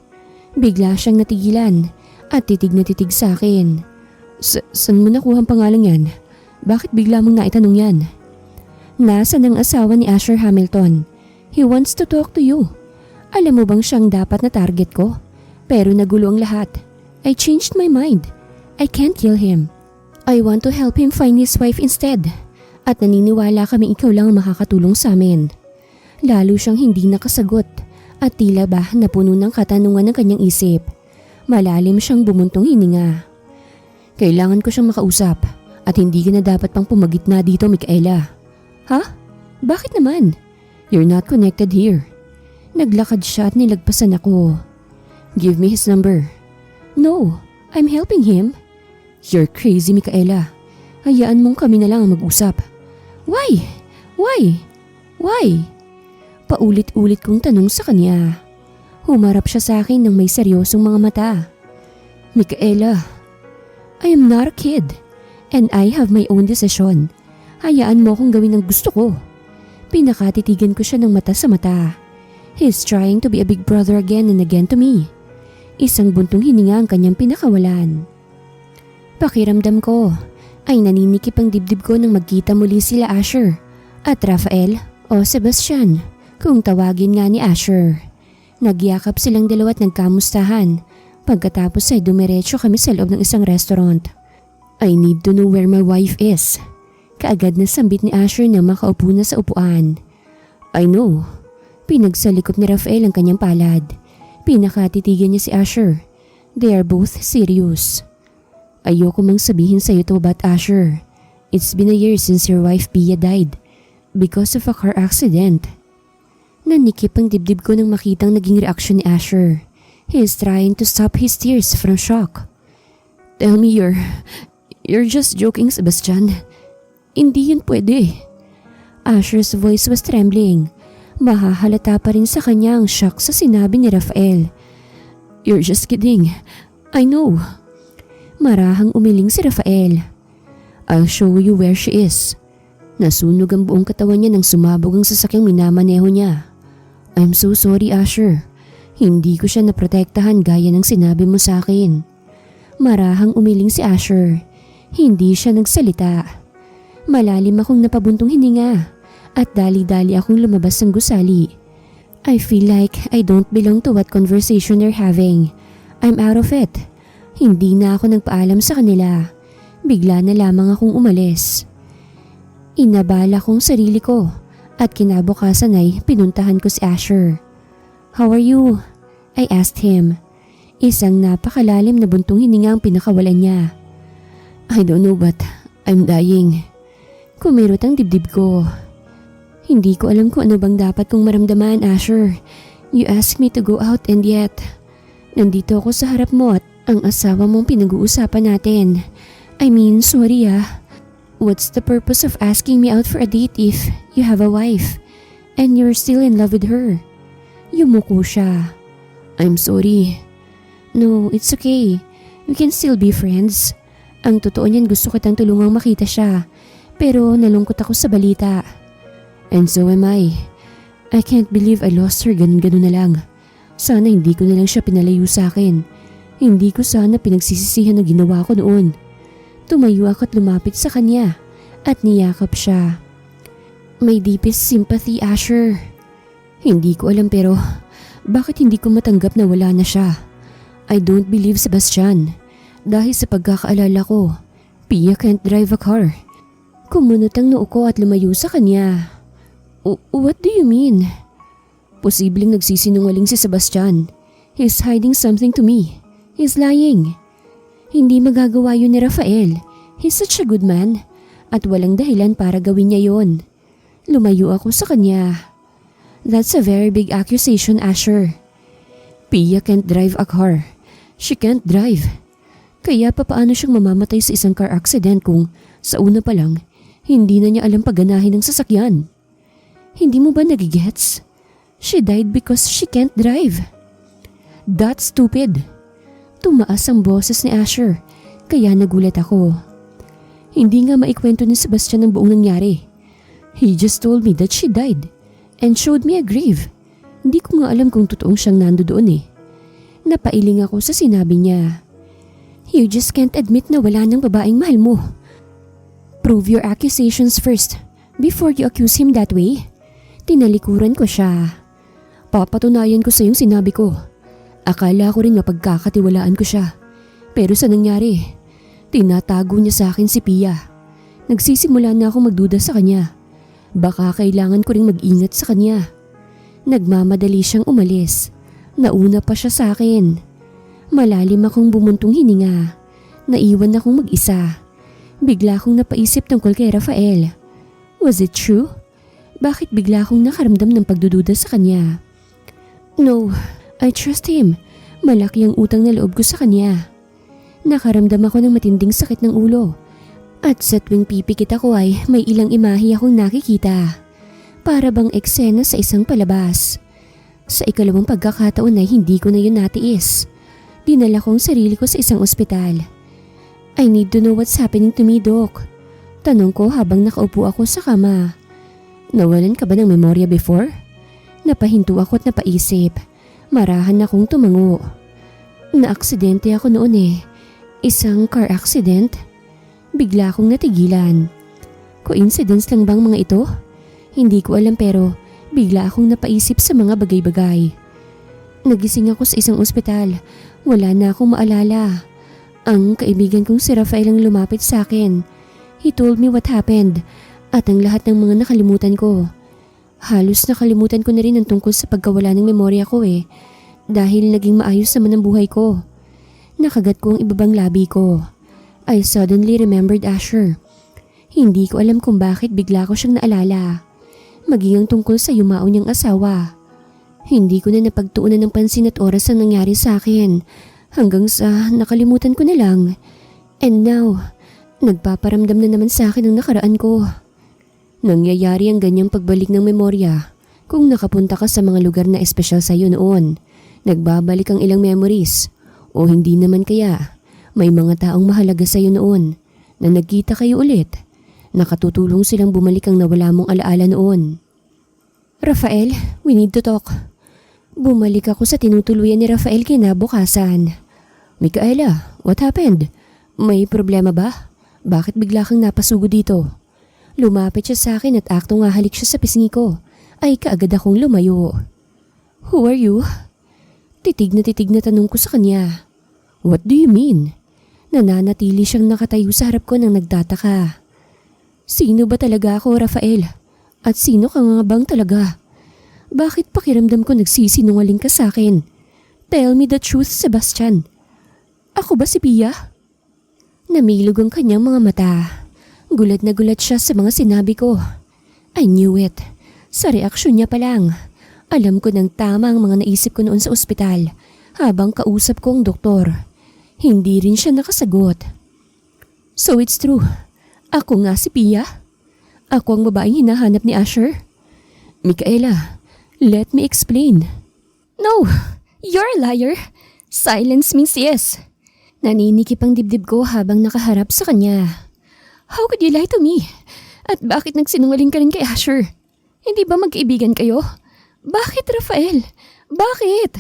Bigla siyang natigilan at titig na titig sa akin. Saan mo nakuha ang pangalang yan? Bakit bigla mong naitanong yan? Nasa ng asawa ni Asher Hamilton. He wants to talk to you. Alam mo bang siyang dapat na target ko? Pero nagulo ang lahat. I changed my mind. I can't kill him. I want to help him find his wife instead. At naniniwala kaming ikaw lang ang makakatulong sa amin. Lalo siyang hindi nakasagot at tila ba napuno ng katanungan ng kanyang isip. Malalim siyang bumuntong hininga. Kailangan ko siyang makausap at hindi ka na dapat pang pumagitna dito, Micaela. Ha? Bakit naman? You're not connected here. Naglakad siya at nilagpasan ako. Give me his number. No, I'm helping him. You're crazy, Micaela. Hayaan mong kami na lang ang mag-usap. Why? Why? Why? Paulit-ulit kong tanong sa kanya. Humarap siya sa akin ng may seryosong mga mata. Micaela, I am not a kid and I have my own decision. Hayaan mo akong gawin ang gusto ko. Pinakatitigan ko siya ng mata sa mata. He's trying to be a big brother again and again to me. Isang buntong hininga ang kanyang pinakawalan. Pakiramdam ko ay naninikip ang dibdib ko nang magkita muli sila Asher at Rafael o Sebastian kung tawagin nga ni Asher. Nagyakap silang dalawa at nagkamustahan. Pagkatapos ay dumiretso kami sa loob ng isang restaurant. I need to know where my wife is. Kaagad na sambit ni Asher na makaupo na sa upuan. I know. Pinagsalikop ni Rafael ang kanyang palad. Pinakatitigan niya si Asher. They are both serious. Ayoko mang sabihin sa'yo to about Asher. It's been a year since your wife Pia died because of a car accident. Nanikip ang dibdib ko nang makitang naging reaksyon ni Asher. He is trying to stop his tears from shock. Tell me you're just joking, Sebastian. Hindi yun pwede. Asher's voice was trembling. Mahahalata pa rin sa kanya ang shock sa sinabi ni Rafael. You're just kidding. I know. Marahang umiling si Rafael. I'll show you where she is. Nasunog ang buong katawan niya nang sumabog ang sasakyang minamaneho niya. I'm so sorry, Asher. Hindi ko siya naprotektahan gaya ng sinabi mo sa akin. Marahang umiling si Asher. Hindi siya nagsalita. Malalim akong napabuntong hininga at dali-dali akong lumabas ng gusali. I feel like I don't belong to what conversation they're having. I'm out of it. Hindi na ako nagpaalam sa kanila. Bigla na lamang akong umalis. Inabala kong sarili ko. At kinabukasan ay pinuntahan ko si Asher. How are you? I asked him. Isang napakalalim na buntong hininga ang pinakawalan niya. I don't know but I'm dying. Kumirot ang dibdib ko. Hindi ko alam kung ano bang dapat kong maramdaman, Asher. You asked me to go out and yet nandito ako sa harap mo at ang asawa mong pinag-uusapan natin. I mean, sorry ah. What's the purpose of asking me out for a date if you have a wife and you're still in love with her? Yumuko siya. I'm sorry. No, it's okay. We can still be friends. Ang totoo niyan gusto kitang tulungang makita siya. Pero nalungkot ako sa balita. And so am I. I can't believe I lost her ganun-ganun na lang. Sana hindi ko na lang siya pinalayo sa akin. Hindi ko sana pinagsisisihan na ginawa ko noon. Tumayo ako at lumapit sa kanya at niyakap siya. My deepest sympathy, Asher. Hindi ko alam pero bakit hindi ko matanggap na wala na siya? I don't believe, Sebastian. Dahil sa pagkakaalala ko, Pia can't drive a car. Kumunot ang noo ko at lumayo sa kanya. What do you mean? Posibleng nagsisinungaling si Sebastian. He's hiding something to me. He's lying. Hindi magagawa yun ni Rafael. He's such a good man. At walang dahilan para gawin niya yon. Lumayo ako sa kanya. That's a very big accusation, Asher. Pia can't drive a car. She can't drive. Kaya paano siyang mamamatay sa isang car accident kung sa una pa lang, hindi na niya alam pagganahin ng sasakyan? Hindi mo ba nagigets? She died because she can't drive. That's stupid. Tumaas ang boses ni Asher, kaya nagulat ako. Hindi nga maikwento ni Sebastian ang buong nangyari. He just told me that she died and showed me a grave. Hindi ko nga alam kung totoong siyang nando doon eh. Napailing ako sa sinabi niya. You just can't admit na wala ng babaeng mahal mo. Prove your accusations first before you accuse him that way. Tinalikuran ko siya. Papatunayan ko sa yung sinabi ko. Akala ko rin mapagkakatiwalaan ko siya. Pero sa nangyari, tinatago niya sa akin si Pia. Nagsisimula na ako magduda sa kanya. Baka kailangan ko ring mag-ingat sa kanya. Nagmamadali siyang umalis. Nauna pa siya sa akin. Malalim akong bumuntong hininga. Naiwan akong mag-isa. Bigla akong napaisip tungkol kay Rafael. Was it true? Bakit bigla akong nakaramdam ng pagdududa sa kanya? No, I trust him. Malaki ang utang na loob ko sa kanya. Nakaramdam ako ng matinding sakit ng ulo. At sa tuwing pipikit ako ay may ilang imahe akong nakikita. Para bang eksena sa isang palabas. Sa ikalawang pagkakataon ay hindi ko na yun natiis. Dinala ko ang sarili ko sa isang ospital. I need to know what's happening to me, Doc. Tanong ko habang nakaupo ako sa kama. Nawalan ka ba ng memorya before? Napahinto ako at napaisip. Marahan akong tumango. Naaksidente ako noon eh. Isang car accident. Bigla akong natigilan. Coincidence lang bang mga ito? Hindi ko alam pero bigla akong napaisip sa mga bagay-bagay. Nagising ako sa isang ospital. Wala na akong maalala. Ang kaibigan kong si Rafael ang lumapit sa akin. He told me what happened at ang lahat ng mga nakalimutan ko. Halos nakalimutan ko na rin ang tungkol sa pagkawala ng memorya ko eh. Dahil naging maayos naman ang buhay ko. Nakagat ko ang ibabang labi ko. I suddenly remembered Asher. Hindi ko alam kung bakit bigla ko siyang naalala. Maging ang tungkol sa yumao niyang asawa. Hindi ko na napagtuunan ng pansin at oras ang nangyari sa akin. Hanggang sa nakalimutan ko na lang. And now, nagpaparamdam na naman sa akin ang nakaraan ko. Nangyayari ang ganyang pagbalik ng memorya kung nakapunta ka sa mga lugar na espesyal sa iyo noon. Nagbabalik ang ilang memories. O hindi naman kaya, may mga taong mahalaga sa iyo noon na nagkita kayo ulit. Nakatutulong silang bumalik ang nawala mong alaala noon. Rafael, we need to talk. Bumalik ako sa tinutuluyan ni Rafael kinabukasan. Micaela, what happened? May problema ba? Bakit bigla kang napasugo dito? Lumapit siya sa akin at aktong hahalik siya sa pisngi ko. Ay kaagad akong lumayo. Who are you? Titig na tanong ko sa kanya. What do you mean? Nananatili siyang nakatayo sa harap ko nang nagtataka. Sino ba talaga ako, Rafael? At sino ka nga bang talaga? Bakit pakiramdam ko nagsisinungaling ka sa akin? Tell me the truth, Sebastian. Ako ba si Pia? Namilog ang kanyang mga mata. Gulat na gulat siya sa mga sinabi ko. I knew it. Sa reaksyon niya pa lang. Alam ko ng tama ang mga naisip ko noon sa ospital habang kausap ko ang doktor. Hindi rin siya nakasagot. So it's true. Ako nga si Pia. Ako ang babaeng hinahanap ni Asher. Micaela, let me explain. No, you're a liar. Silence means yes. Naninikip ang dibdib ko habang nakaharap sa kanya. How could you lie to me? At bakit nagsinungaling ka rin kay Asher? Hindi ba magkaibigan kayo? Bakit, Rafael? Bakit?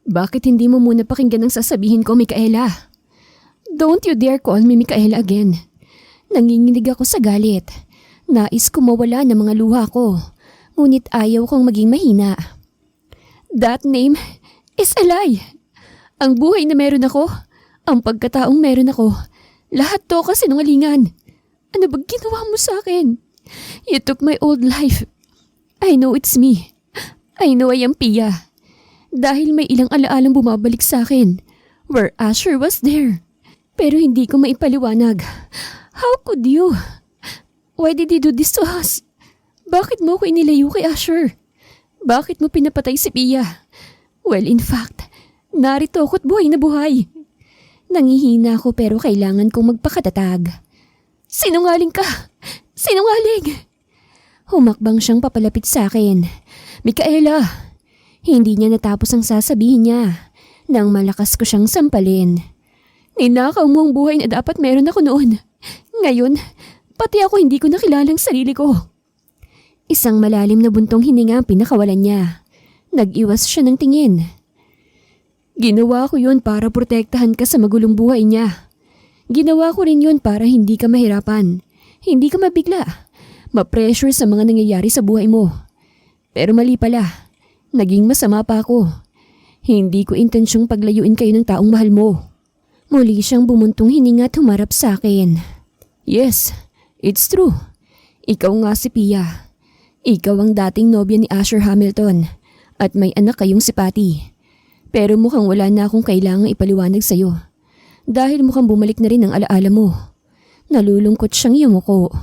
Bakit hindi mo muna pakinggan ang sasabihin ko, Micaela? Don't you dare call me Micaela again. Nanginginig ako sa galit. Nais ko mawala ng mga luha ko. Ngunit ayaw kong maging mahina. That name is a lie. Ang buhay na meron ako, ang pagkataong meron ako, lahat to kasinungalingan. Ano ba ginawa mo sa akin? You took my old life. I know it's me. I know I am Pia. Dahil may ilang alaalang bumabalik sa akin, where Asher was there. Pero hindi ko maipaliwanag. How could you? Why did he do this to us? Bakit mo ko inilayo kay Asher? Bakit mo pinapatay si Pia? Well, in fact, narito ako't buhay na buhay. Nangihina ako pero kailangan kong magpakatatag. Sinungaling ka! Sinungaling! Humakbang siyang papalapit sa akin. Micaela! Hindi niya natapos ang sasabihin niya nang malakas ko siyang sampalin. Ninakaw mo ang buhay na dapat meron ako noon. Ngayon, pati ako hindi ko nakilala ang sarili ko. Isang malalim na buntong hininga ang pinakawalan niya. Nag-iwas siya ng tingin. Ginawa ko yun para protektahan ka sa magulong buhay niya. Ginawa ko rin yun para hindi ka mahirapan, hindi ka mabigla, ma-pressure sa mga nangyayari sa buhay mo. Pero mali pala, naging masama pa ako. Hindi ko intensyong paglayuin kayo ng taong mahal mo. Muli siyang bumuntong hininga at humarap sa akin. Yes, it's true. Ikaw nga si Pia. Ikaw ang dating nobya ni Asher Hamilton at may anak kayong si Patty. Pero mukhang wala na akong kailangang ipaliwanag sa'yo. Dahil mukhang bumalik na rin ang alaala mo. Nalulungkot siyang yumuko.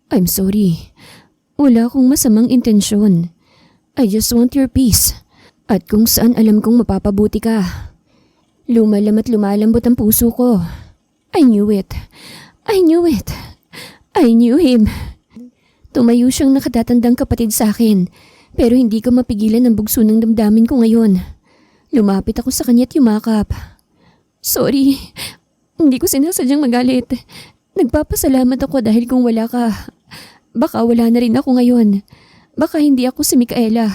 I'm sorry. Wala akong masamang intensyon. I just want your peace. At kung saan alam kong mapapabuti ka. Lumalam at lumalambot ang puso ko. I knew it. I knew it. I knew him. Tumayo siyang nakatatandang kapatid sa akin. Pero hindi ko mapigilan ang bugso ng damdamin ko ngayon. Lumapit ako sa kanya at yumakap. Sorry, hindi ko sinasadyang magalit. Nagpapasalamat ako dahil kung wala ka, baka wala na rin ako ngayon. Baka hindi ako si Micaela.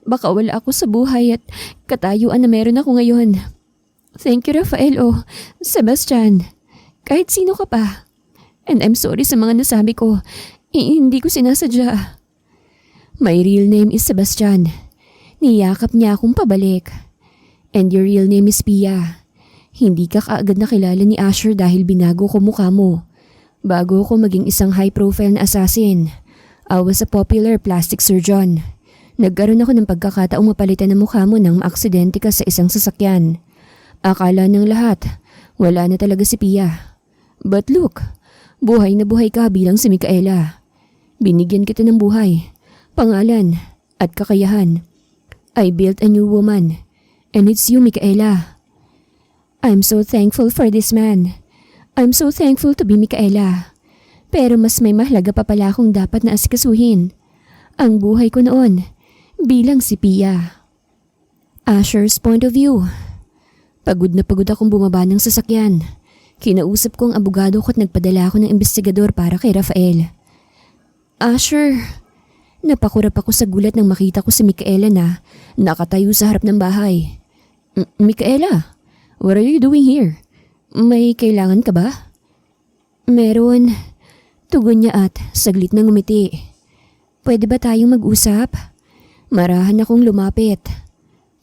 Baka wala ako sa buhay at katayuan na meron ako ngayon. Thank you, Rafael o Sebastian. Kahit sino ka pa. And I'm sorry sa mga nasabi ko. Hindi ko sinasadya. My real name is Sebastian. Niyakap niya akong pabalik. And your real name is Pia. Hindi ka kaagad nakilala ni Asher dahil binago ko mukha mo. Bago ko maging isang high-profile na assassin, I was a popular plastic surgeon. Nagkaroon ako ng pagkakataong mapalitan ng mukha mo nang maaksidente ka sa isang sasakyan. Akala ng lahat, wala na talaga si Pia. But look, buhay na buhay ka bilang si Micaela. Binigyan kita ng buhay, pangalan, at kakayahan. I built a new woman, and it's you, Micaela. I'm so thankful for this man. I'm so thankful to be Micaela. Pero mas may mahalaga pa pala akong dapat na asikasuhin. Ang buhay ko noon, bilang si Pia. Asher's point of view. Pagod na pagod akong bumaba ng sasakyan. Kinausap ko ang abogado ko at nagpadala ako ng investigador para kay Rafael. Asher, napakurap ako sa gulat nang makita ko si Micaela na nakatayo sa harap ng bahay. Micaela, what are you doing here? May kailangan ka ba? Meron. Tugon niya at saglit na ngumiti. Pwede ba tayong mag-usap? Marahan akong lumapit.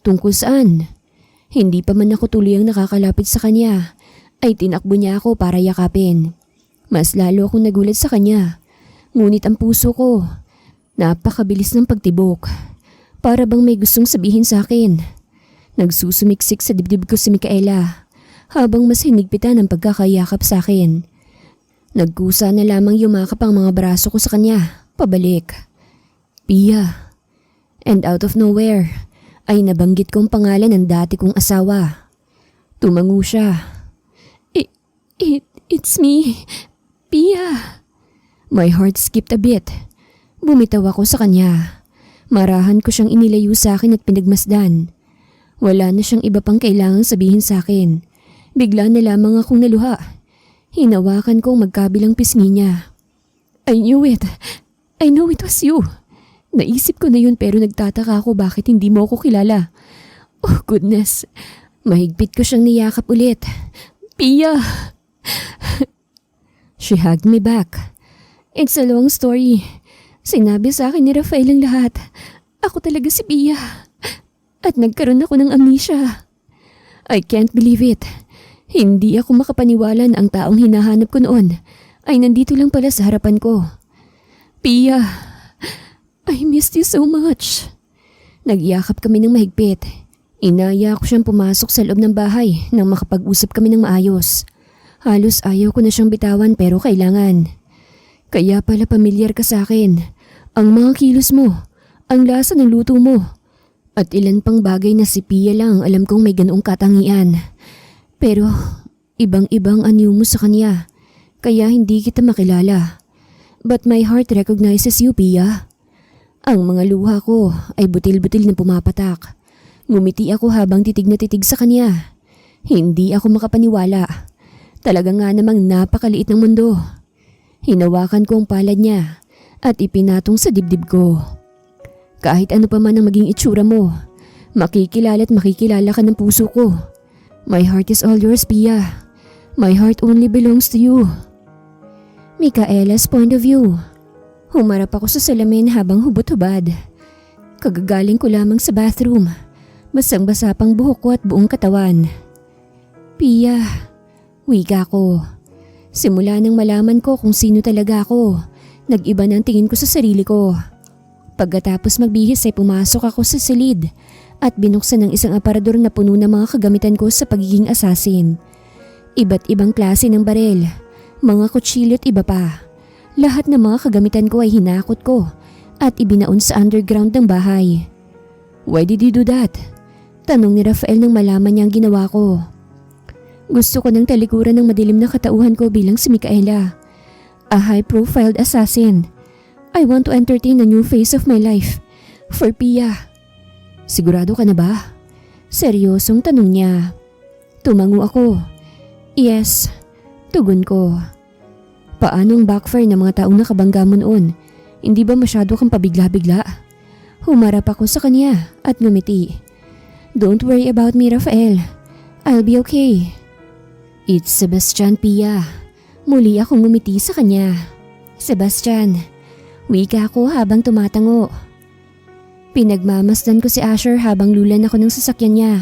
Tungkol saan? Hindi pa man ako tuluyang nakakalapit sa kanya, ay tinakbo niya ako para yakapin. Mas lalo akong nagulat sa kanya. Ngunit ang puso ko, napakabilis ng pagtibok. Para bang may gustong sabihin sa akin. Nagsusumiksik sa dibdib ko si Micaela, habang mas hinigpitan ang pagkakayakap sa akin. Nagkusa na lamang yumakap ang mga braso ko sa kanya, pabalik. Pia. And out of nowhere, ay nabanggit kong pangalan ng dati kong asawa. Tumango siya. It's me, Pia. My heart skipped a bit. Bumitaw ako sa kanya. Marahan ko siyang inilayo sa akin at pinagmasdan. Wala na siyang iba pang kailangang sabihin sa akin. Bigla na lamang akong naluha. Hinawakan ko ang magkabilang pisngi niya. I knew it. I know it was you. Naisip ko na yun pero nagtataka ako bakit hindi mo ako kilala. Oh goodness. Mahigpit ko siyang niyakap ulit. Pia! She hugged me back. It's a long story. Sinabi sa akin ni Rafael ang lahat. Ako talaga si Pia. At nagkaroon ako ng amnesia. I can't believe it. Hindi ako makapaniwala na ang taong hinahanap ko noon ay nandito lang pala sa harapan ko. Pia, I missed you so much. Nagyakap kami ng mahigpit. Inaya ko siyang pumasok sa loob ng bahay nang makapag-usap kami ng maayos. Halos ayaw ko na siyang bitawan pero kailangan. Kaya pala pamilyar ka sa akin. Ang mga kilos mo, ang lasa ng luto mo, at ilan pang bagay na si Pia lang alam kong may ganoong katangian. Pero ibang-ibang anyo mo sa kanya, kaya hindi kita makilala. But my heart recognizes you, Pia. Ang mga luha ko ay butil-butil na pumapatak. Ngumiti ako habang titig na titig sa kanya. Hindi ako makapaniwala. Talaga nga namang napakaliit ng mundo. Hinawakan ko ang palad niya at ipinatong sa dibdib ko. Kahit ano pa man ang maging itsura mo, makikilala at makikilala ka ng puso ko. My heart is all yours, Pia. My heart only belongs to you. Micaela's point of view. Humarap ako sa salamin habang hubot-hubad. Kagagaling ko lamang sa bathroom. Basang-basa pang buhok ko at buong katawan. Pia, wika ko. Simula nang malaman ko kung sino talaga ako, nag-iba ng tingin ko sa sarili ko. Pagkatapos magbihis ay pumasok ako sa silid at binuksan ng isang aparador na puno ng mga kagamitan ko sa pagiging assassin. Iba't ibang klase ng barel, mga kutsilyo at iba pa. Lahat ng mga kagamitan ko ay hinakot ko at ibinaon sa underground ng bahay. Why did you do that? Tanong ni Rafael nang malaman niya ang ginawa ko. Gusto ko ng talikuran ng madilim na katauhan ko bilang si Micaela. A high-profile assassin. I want to entertain a new phase of my life. for Pia. Sigurado ka na ba? Seryosong tanong niya. Tumango ako. Yes, tugon ko. Paano ang backfire ng mga taong nakabangga mo noon? Hindi ba masyado kang pabigla-bigla? Humarap ako sa kanya at ngumiti. Don't worry about me, Rafael. I'll be okay. It's Sebastian, Pia. Muli akong ngumiti sa kanya. Sebastian, wika ko habang tumatango. Pinagmamasdan ko si Asher habang lulan ako ng sasakyan niya.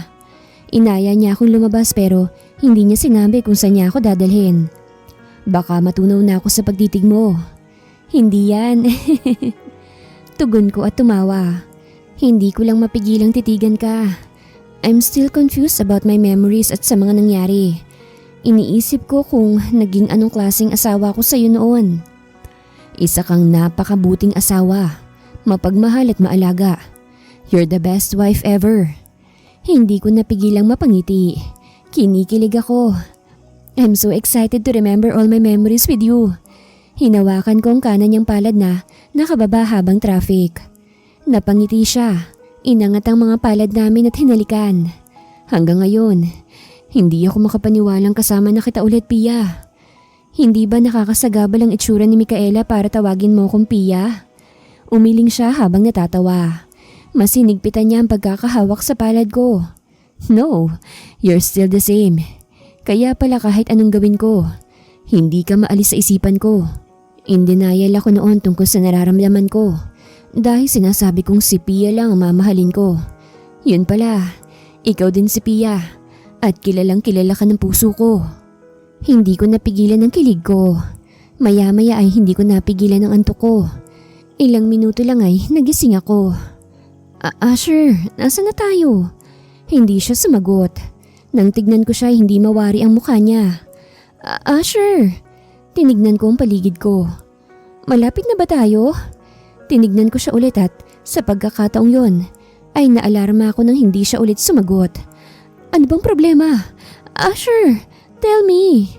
Inaya niya akong lumabas pero hindi niya sinabi kung saan niya ako dadalhin. Baka matunaw na ako sa pagtitig mo. Hindi yan. Tugon ko at tumawa. Hindi ko lang mapigilang titigan ka. I'm still confused about my memories at sa mga nangyari. Iniisip ko kung naging anong klaseng asawa ko sa'yo noon. Isa kang napakabuting asawa, mapagmahal at maalaga. You're the best wife ever. Hindi ko napigilang mapangiti. Kinikilig ako. I'm so excited to remember all my memories with you. Hinawakan ko ang kanan niyang palad na nakababa habang traffic. Napangiti siya. Inangat ang mga palad namin at hinalikan. Hanggang ngayon, hindi ako makapaniwalang kasama na kita ulit, Pia. Hindi ba nakakasagabal ang itsura ni Micaela para tawagin mo kong Pia? Umiling siya habang natatawa. Mas hinigpitan niya ang pagkakahawak sa palad ko. No, you're still the same. Kaya pala kahit anong gawin ko, hindi ka maalis sa isipan ko. In denial ako noon tungkol sa nararamdaman ko. Dahil sinasabi kong si Pia lang ang mamahalin ko. Yun pala, ikaw din si Pia. At kilalang kilala ka ng puso ko. Hindi ko napigilan ang kilig ko. Maya-maya ay hindi ko napigilan ang antok ko. Ilang minuto lang ay nagising ako. Asher, nasa na tayo? Hindi siya sumagot. Nang tignan ko siya hindi mawari ang mukha niya. Asher! Tinignan ko ang paligid ko. Malapit na ba tayo? Tinignan ko siya ulit at sa pagkakataong yon ay naalarma ako nang hindi siya ulit sumagot. Ano bang problema? Asher, tell me.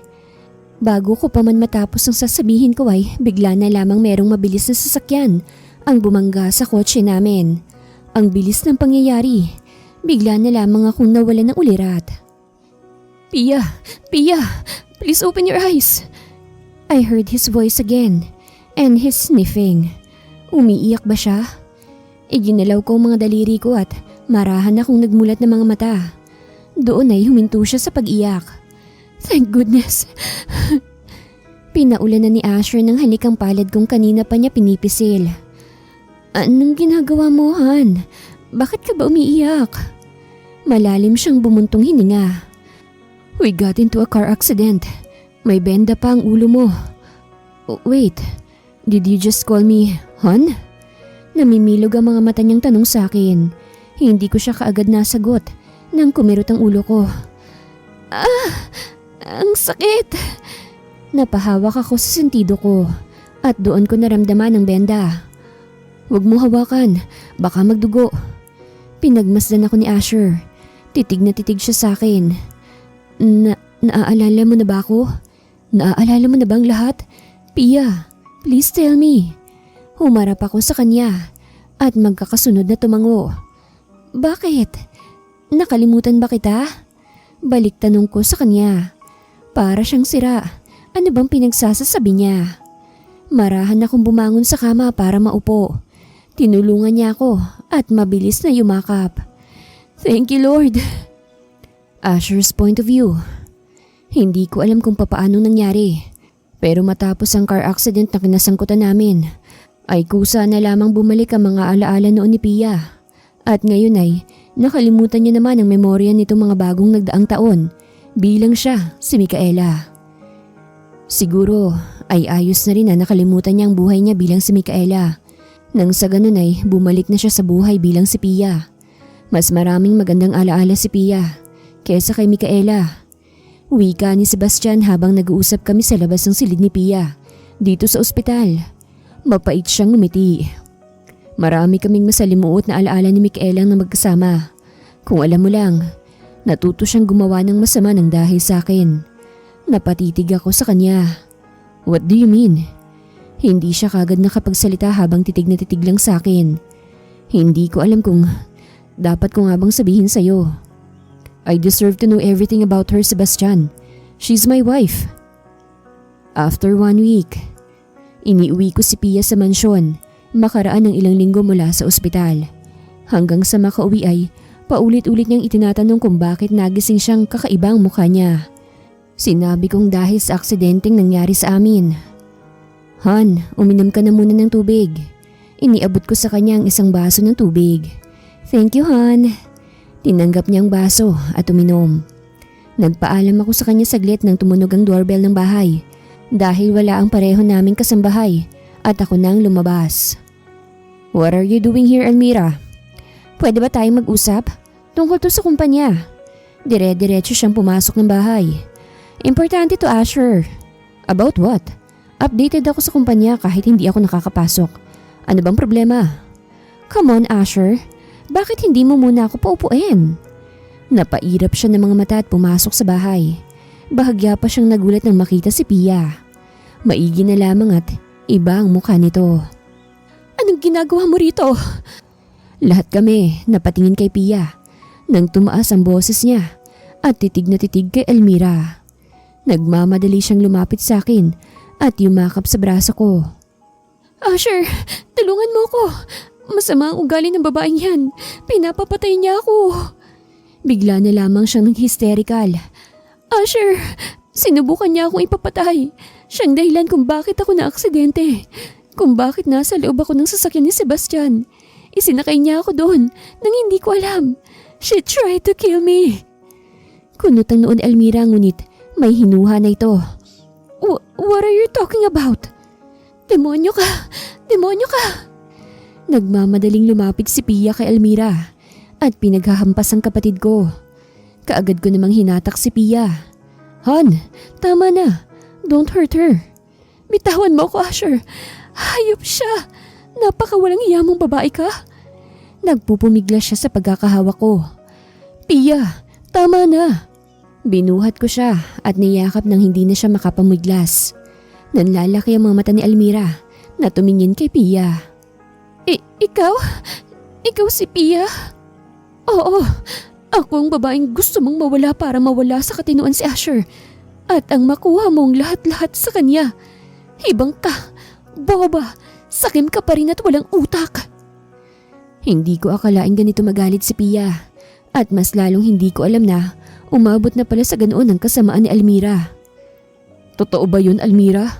Bago ko pa man matapos ang sasabihin ko ay bigla na lamang merong mabilis na sasakyan ang bumangga sa kotse namin. Ang bilis ng pangyayari. Bigla na lamang akong nawalan ng ulirat. Pia, please open your eyes. I heard his voice again and his sniffing. Umiiyak ba siya? Iginalaw ko ang mga daliri ko at marahan akong nagmulat ng mga mata. Doon ay huminto siya sa pag-iyak. Thank goodness. Pinaulan na ni Asher ng halikang palad kung kanina pa niya pinipisil. Anong ginagawa mo, Han? Bakit ka ba umiiyak? Malalim siyang bumuntong hininga. We got into a car accident. May benda pa ang ulo mo. Oh, wait, did you just call me Han? Namimilog ang mga mata niyang tanong sa akin. Hindi ko siya kaagad nasagot nang kumirot ang ulo ko. Ang sakit! Napahawak ako sa sentido ko at doon ko naramdaman ang benda. Huwag mo hawakan, baka magdugo. Pinagmasdan ako ni Asher. Titig na titig siya sa akin. Naaalala mo na ba ako? Naaalala mo na bang lahat? Pia, please tell me. Humarap ako sa kanya at magkakasunod na tumango. Bakit? Nakalimutan ba kita? Balik tanong ko sa kanya. Para siyang sira. Ano bang pinagsasasabi niya? Marahan akong bumangon sa kama para maupo. Tinulungan niya ako at mabilis na yumakap. Thank you, Lord. Asher's point of view. Hindi ko alam kung papaano nangyari. Pero matapos ang car accident na kinasangkutan namin, ay kusa na lamang bumalik ang mga alaala noon ni Pia. At ngayon ay nakalimutan niya naman ang memorya nitong mga bagong nagdaang taon bilang siya si Micaela. Siguro ay ayos na rin na nakalimutan niya ang buhay niya bilang si Micaela. Nang sa ganun ay bumalik na siya sa buhay bilang si Pia. Mas maraming magandang alaala si Pia kesa kay Micaela. Wika ni Sebastian habang nag-uusap kami sa labas ng silid ni Pia dito sa ospital. Mapait siyang ngumiti. Marami kaming masalimuot na alaala ni Micaela na magkasama. Kung alam mo lang, natuto siyang gumawa ng masama ng dahil sa akin. Napatitig ako sa kanya. What do you mean? Hindi siya kagad nakapagsalita habang titig na titig lang sa akin. Hindi ko alam kung dapat ko nga bang sabihin sa'yo. I deserve to know everything about her, Sebastian. She's my wife. After 1 week, iniuwi ko si Pia sa mansyon makaraan ng ilang linggo mula sa ospital. Hanggang sa makauwi ay paulit-ulit niyang itinatanong kung bakit nagising siyang kakaibang mukha niya. Sinabi kong dahil sa aksidenteng nangyari sa amin. Han, uminom ka na muna ng tubig. Iniabot ko sa kanya ang isang baso ng tubig. Thank you, Han. Tinanggap niya ang baso at uminom. Nagpaalam ako sa kanya saglit nang tumunog ang doorbell ng bahay dahil wala ang pareho naming kasambahay at ako nang lumabas. What are you doing here, Almira? Pwede ba tayong mag-usap? Tungkol to sa kumpanya. Dire-diretso siyang pumasok ng bahay. Importante to, Asher. About what? Updated ako sa kumpanya kahit hindi ako nakakapasok. Ano bang problema? Come on, Asher. Bakit hindi mo muna ako paupuin? Napairap siya ng mga mata at pumasok sa bahay. Bahagya pa siyang nagulat nang makita si Pia. Maigi na lamang at iba ang mukha nito. Anong ginagawa mo rito? Lahat kami napatingin kay Pia nang tumaas ang boses niya at titig na titig kay Almira. Nagmamadali siyang lumapit sa akin at yumakap sa braso ko. Asher, tulungan mo ko. Masama ang ugali ng babaeng yan. Pinapapatay niya ako. Bigla na lamang siyang hysterical. Asher, sinubukan niya akong ipapatay. Siyang dahilan kung bakit ako na-aksidente. Kung bakit nasa loob ako ng sasakyan ni Sebastian. Isinakay niya ako doon nang hindi ko alam. She tried to kill me. Kunot ang noon Almira ngunit may hinuha na ito. What are you talking about? Demonyo ka! Demonyo ka! Nagmamadaling lumapit si Pia kay Almira at pinaghahampas ang kapatid ko. Kaagad ko namang hinatak si Pia. Han, tama na. Don't hurt her. Bitawan mo ako, Asher. Hayop siya. Napakawalang iya mong babae ka. Nagpupumigla siya sa pagkakahawak ko. Pia, tama na. Binuhat ko siya at niyakap nang hindi na siya makapamiglas. Nanlalaki ang mga mata ni Almira na tumingin kay Pia. Ikaw? Ikaw si Pia? Oo, ako ang babaeng gusto mong mawala para mawala sa katinuan si Asher at ang makuha mong lahat-lahat sa kanya. Hibang ka, boba, sakim ka pa rin at walang utak. Hindi ko akalaing ganito magalit si Pia at mas lalong hindi ko alam na umabot na pala sa ganoon ang kasamaan ni Almira. Totoo ba yun, Almira?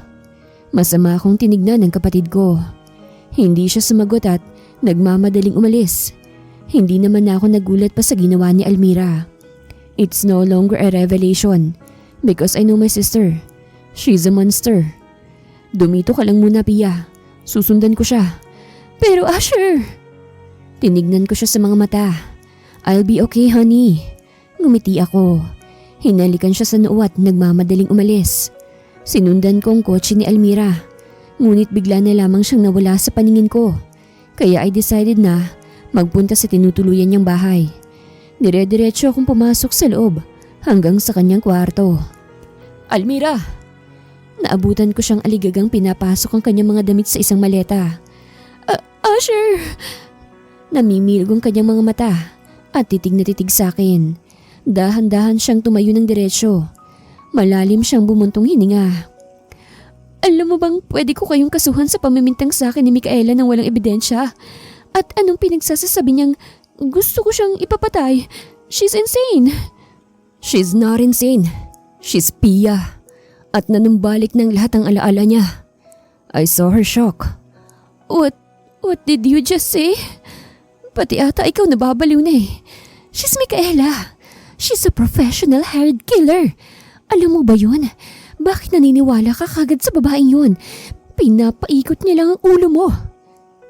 Masama akong tinignan ng kapatid ko. Hindi siya sumagot at nagmamadaling umalis. Hindi naman ako nagulat pa sa ginawa ni Almira. It's no longer a revelation because I know my sister. She's a monster. Dumito ka lang muna, Pia. Susundan ko siya. Pero Asher! Tinignan ko siya sa mga mata. I'll be okay, honey. Ngumiti ako. Hinalikan siya sa noo at nagmamadaling umalis. Sinundan ko ang kotse ni Almira. Ngunit bigla na lamang siyang nawala sa paningin ko. Kaya I decided na magpunta sa tinutuluyan niyang bahay. Dire-diretso akong pumasok sa loob hanggang sa kanyang kwarto. Almira! Naabutan ko siyang aligagang pinapasok ang kanyang mga damit sa isang maleta. Asher! Namimilog ang kanyang mga mata at titig na titig sa akin. Dahan-dahan siyang tumayo ng diretsyo. Malalim siyang bumuntong hininga. Alam mo bang pwede ko kayong kasuhan sa pamimintang sa akin ni Micaela nang walang ebidensya? At anong pinagsasasabi niyang gusto ko siyang ipapatay? She's insane. She's not insane. She's Pia. At nanumbalik ng lahat ang alaala niya. I saw her shock. What did you just say? Pati ata ikaw nababaliw na eh. She's Micaela. She's a professional hired killer. Alam mo ba yun? Bakit naniniwala ka kagad sa babaeng yun? Pinapaikot niya lang ang ulo mo.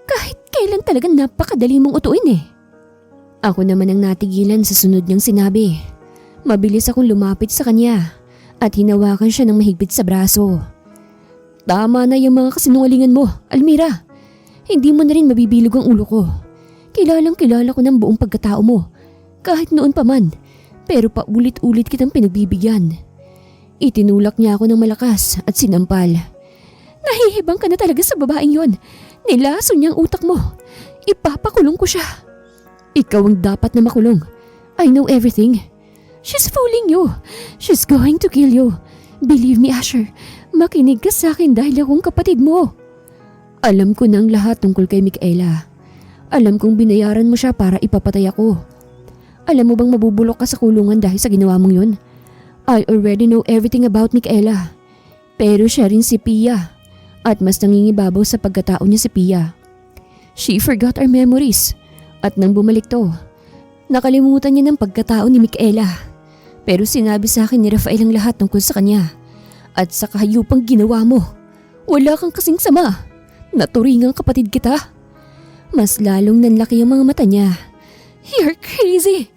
Kahit kailan talagang napakadali mong utuin eh. Ako naman ang natigilan sa sunod niyang sinabi. Mabilis akong lumapit sa kanya at hinawakan siya ng mahigpit sa braso. Tama na yung mga kasinungalingan mo, Almira. Hindi mo na rin mabibilog ang ulo ko. Kilalang kilala ko ng buong pagkatao mo. Kahit noon pa man, pero paulit-ulit kitang pinagbibigyan. Itinulak niya ako ng malakas at sinampal. Nahihibang ka na talaga sa babaeng yon. Nilaso niya ang utak mo. Ipapakulong ko siya. Ikaw ang dapat na makulong. I know everything. She's fooling you. She's going to kill you. Believe me, Asher. Makinig ka sa akin dahil akong kapatid mo. Alam ko ng lahat tungkol kay Micaela. Alam kong binayaran mo siya para ipapatay ako. Alam mo bang mabubulok ka sa kulungan dahil sa ginawa mong yun? I already know everything about Micaela. Pero siya rin si Pia. At mas nangingibabaw sa pagkatao niya si Pia. She forgot our memories. At nang bumalik to, nakalimutan niya ng pagkatao ni Micaela. Pero sinabi sa akin ni Rafael ang lahat tungkol sa kanya. At sa kahayupang ginawa mo. Wala kang kasing sama. Naturingang kapatid kita. Mas lalong nanlaki ang mga mata niya. You're crazy!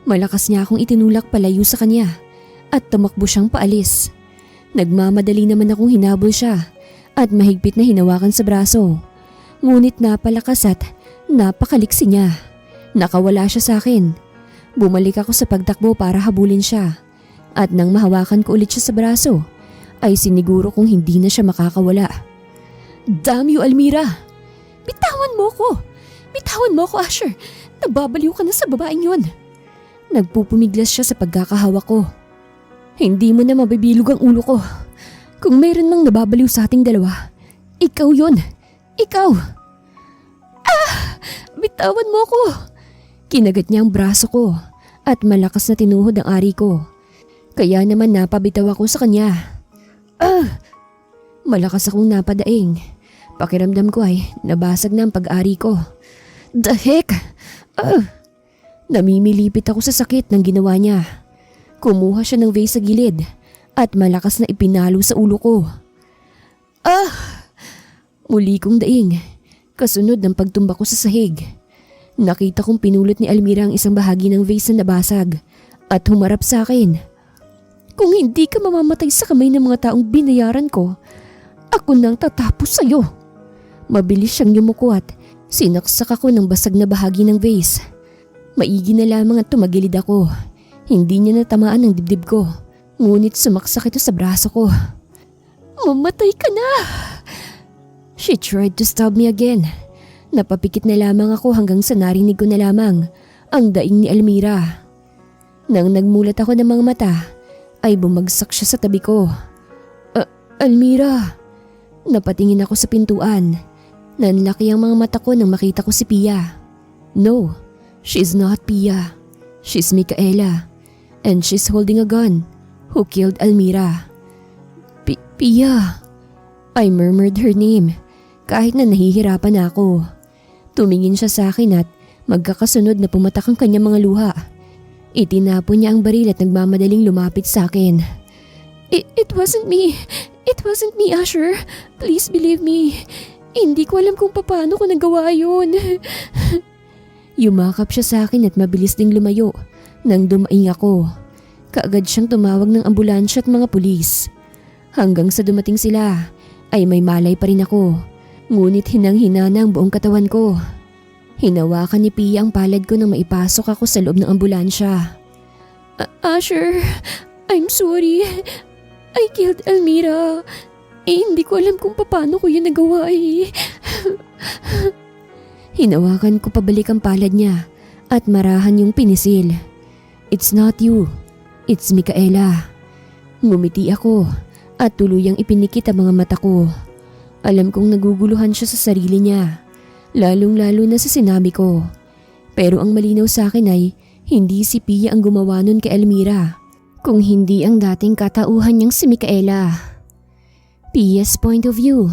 Malakas niya akong itinulak palayo sa kanya at tumakbo siyang paalis. Nagmamadali naman akong hinabol siya at mahigpit na hinawakan sa braso. Ngunit napalakas at napakaliksi niya. Nakawala siya sa akin. Bumalik ako sa pagtakbo para habulin siya. At nang mahawakan ko ulit siya sa braso, ay siniguro kong hindi na siya makakawala. Damn you, Almira! Bitawan mo ko! Bitawan mo ko, Asher! Nababaliw ka na sa babaeng yun! Nagpupumiglas siya sa pagkakahawak ko. Hindi mo na mabibilog ang ulo ko. Kung mayroon mang nababaliw sa ating dalawa, ikaw yun! Ikaw! Ah! Bitawan mo ko! Kinagat niya ang braso ko at malakas na tinuhod ang ari ko. Kaya naman napabitaw ako sa kanya. Ah! Malakas akong napadaing. Pakiramdam ko ay nabasag na ang pag-ari ko. The heck? Namimilipit ako sa sakit ng ginawa niya. Kumuha siya ng vase sa gilid at malakas na ipinalo sa ulo ko. Muli kong daing, kasunod ng pagtumba ko sa sahig. Nakita kong pinulot ni Almira ang isang bahagi ng vase na nabasag at humarap sa akin. Kung hindi ka mamamatay sa kamay ng mga taong binayaran ko, ako nang tatapos sa'yo. Mabilis siyang yumuko at sinaksak ako ng basag na bahagi ng vase. Maigi na lamang at tumagilid ako. Hindi niya natamaan ang dibdib ko. Ngunit sumaksak ito sa braso ko. Mamatay ka na! She tried to stab me again. Napapikit na lamang ako hanggang sa narinig ko na lamang ang daing ni Almira. Nang nagmulat ako ng mga mata, ay bumagsak siya sa tabi ko. Almira! Napatingin ako sa pintuan. Nanlaki ang mga mata ko nang makita ko si Pia. No, she's not Pia. She's Micaela. And she's holding a gun. Who killed Almira? Pia. I murmured her name kahit na nahihirapan ako. Tumingin siya sa akin at magkakasunod na pumatak ang kanyang mga luha. Itinapon niya ang baril at nagmamadaling lumapit sa akin. It wasn't me. It wasn't me, Asher. Please believe me. Hindi ko alam kung paano ko nagawa yun. Yumakap siya sa akin at mabilis ding lumayo nang dumaing ako. Kaagad siyang tumawag ng ambulansya at mga pulis. Hanggang sa dumating sila ay may malay pa rin ako. Ngunit hinang-hina na ang buong katawan ko. Hinawakan ni Pia ang palad ko nang maipasok ako sa loob ng ambulansya. Asher, I'm sorry. I killed Almira. Hindi ko alam kung paano ko yun nagawa eh. Hinawakan ko pabalik ang palad niya at marahan yung pinisil. It's not you. It's Micaela. Ngumiti ako at tuluyang ipinikit ang mga mata ko. Alam kong naguguluhan siya sa sarili niya, lalong-lalo na sa sinabi ko. Pero ang malinaw sa akin ay hindi si Pia ang gumawa nun kay Almira, kung hindi ang dating katauhan niyang si Micaela. Pia's point of view.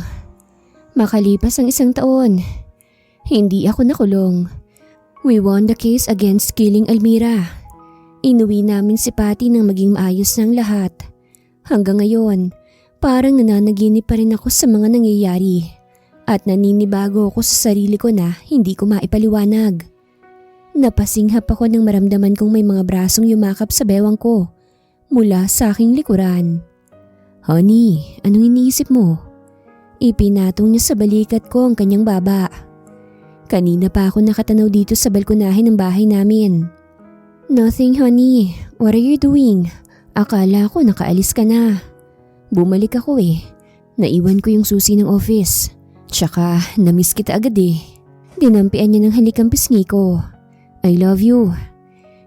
Makalipas ang 1 taon, hindi ako nakulong. We won the case against killing Almira. Inuwi namin si Patty nang maging maayos ng lahat. Hanggang ngayon, parang nananaginip pa rin ako sa mga nangyayari at naninibago ako sa sarili ko na hindi ko maipaliwanag. Napasinghap ako nang maramdaman kong may mga brasong yumakap sa bewang ko mula sa aking likuran. Honey, anong iniisip mo? Ipinatong niya sa balikat ko ang kanyang baba. Kanina pa ako nakatanaw dito sa balkonahin ng bahay namin. Nothing, honey. What are you doing? Akala ko nakaalis ka na. Bumalik ako eh. Naiwan ko yung susi ng office. Tsaka namiss kita agad eh. Dinampian niya ng halik ang pisngi ko. I love you.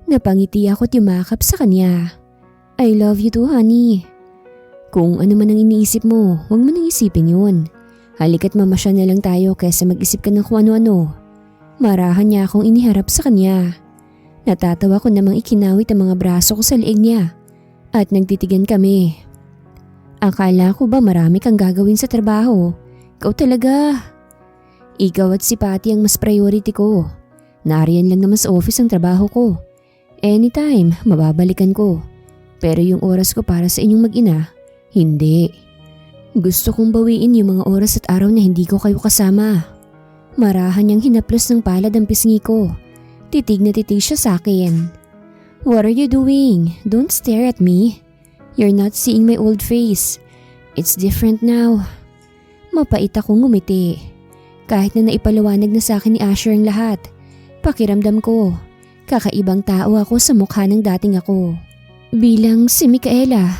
Napangiti ako at yumakap sa kanya. I love you too, honey. Kung ano man ang iniisip mo, huwag mo nang isipin yun. Halika't mamasyal na lang tayo kaysa mag-isip ka ng kung ano-ano. Marahan niya akong iniharap sa kanya. Natatawa ko namang ikinawit ang mga braso ko sa leeg niya at nagtitigan kami. Akala ko ba marami kang gagawin sa trabaho? Ikaw talaga. Ikaw at si Patty ang mas priority ko. Nariyan lang naman sa office ang trabaho ko. Anytime, mababalikan ko. Pero yung oras ko para sa inyong mag-ina, hindi. Gusto kong bawiin yung mga oras at araw na hindi ko kayo kasama. Marahan niyang hinaplos ng palad ang pisngi ko. Titig na titig siya sa akin. What are you doing? Don't stare at me. You're not seeing my old face. It's different now. Mapait akong ngumiti. Kahit na naipaliwanag na sa akin ni Asher ang lahat, pakiramdam ko, kakaibang tao ako sa mukha ng dating ako. Bilang si Micaela,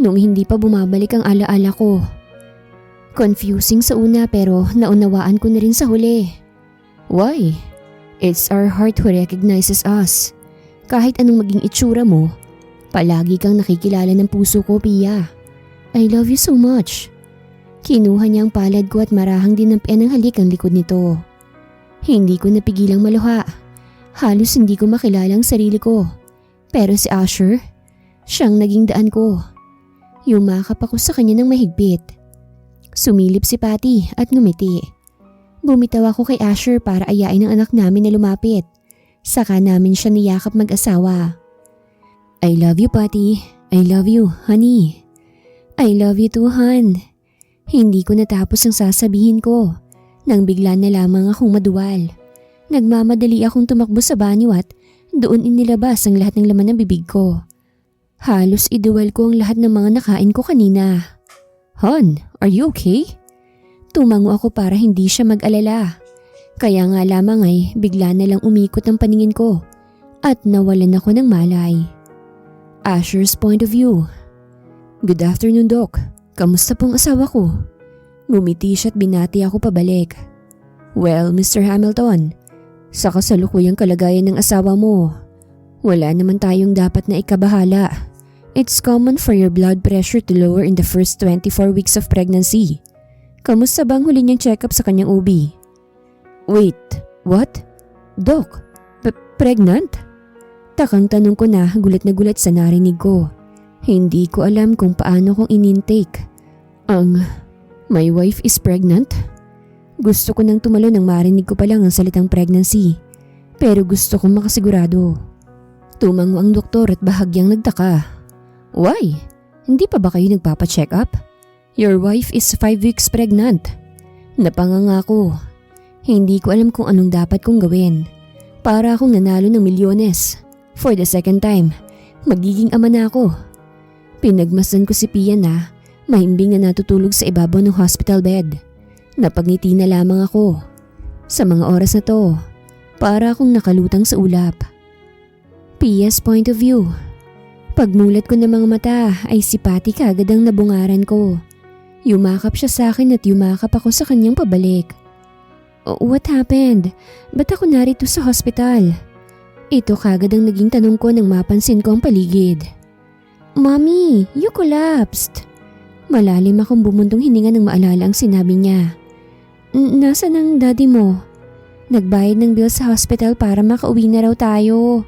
nung hindi pa bumabalik ang alaala ko. Confusing sa una pero naunawaan ko na rin sa huli. Why? It's our heart who recognizes us. Kahit anong maging itsura mo, palagi kang nakikilala ng puso ko, Pia. I love you so much. Kinuha niya ang palad ko at marahang dinampian ng halik ang likod nito. Hindi ko napigilang maluha. Halos hindi ko makilala ang sarili ko. Pero si Asher, siyang naging daan ko. Yumakap ako sa kanya ng mahigpit. Sumilip si Patty at ngumiti. Bumitaw ako kay Asher para ayain ang anak namin na lumapit. Saka namin siya niyakap mag-asawa. I love you, Patty. I love you, honey. I love you too, hon. Hindi ko natapos ang sasabihin ko nang bigla na lamang akong maduwal. Nagmamadali akong tumakbo sa banyo at doon inilabas ang lahat ng laman ng bibig ko. Halos iduwal ko ang lahat ng mga nakain ko kanina. Hon, are you okay? Tumango ako para hindi siya mag-alala. Kaya nga lamang ay bigla na lang umikot ang paningin ko at nawalan ako ng malay. Asher's point of view. Good afternoon, Doc. Kamusta pong asawa ko? Ngumiti siya at binati ako pabalik. Well, Mr. Hamilton, sa kasalukuyang kalagayan ng asawa mo, wala naman tayong dapat na ikabahala. It's common for your blood pressure to lower in the first 24 weeks of pregnancy. Kamusta bang huli niyang check-up sa kanyang OB? Wait, what? Doc, pregnant? Takang tanong ko na gulat sa narinig ko. Hindi ko alam kung paano kong inintake. My wife is pregnant? Gusto ko nang tumalo nang marinig ko pa lang ang salitang pregnancy. Pero gusto kong makasigurado. Tumango ang doktor at bahagyang nagtaka. Why? Hindi pa ba kayo nagpapacheck up? Your wife is 5 weeks pregnant. Napanganga ko. Hindi ko alam kung anong dapat kong gawin. Para akong nanalo ng milyones. For the second time, magiging ama na ako. Pinagmasdan ko si Pia na mahimbing na natutulog sa ibabaw ng hospital bed. Napagngiti na lamang ako. Sa mga oras na to, para akong nakalutang sa ulap. Pia's point of view. Pagmulat ko ng mga mata ay si Patty kaagad ang nabungaran ko. Yumakap siya sa akin at yumakap ako sa kanyang pabalik. What happened? Ba't ako narito sa hospital? Ito kaagad ang naging tanong ko nang mapansin ko ang paligid. Mommy, you collapsed. Malalim akong bumuntong hininga nang maalala ang sinabi niya. Nasaan ang daddy mo? Nagbayad ng bill sa hospital para makauwi na raw tayo.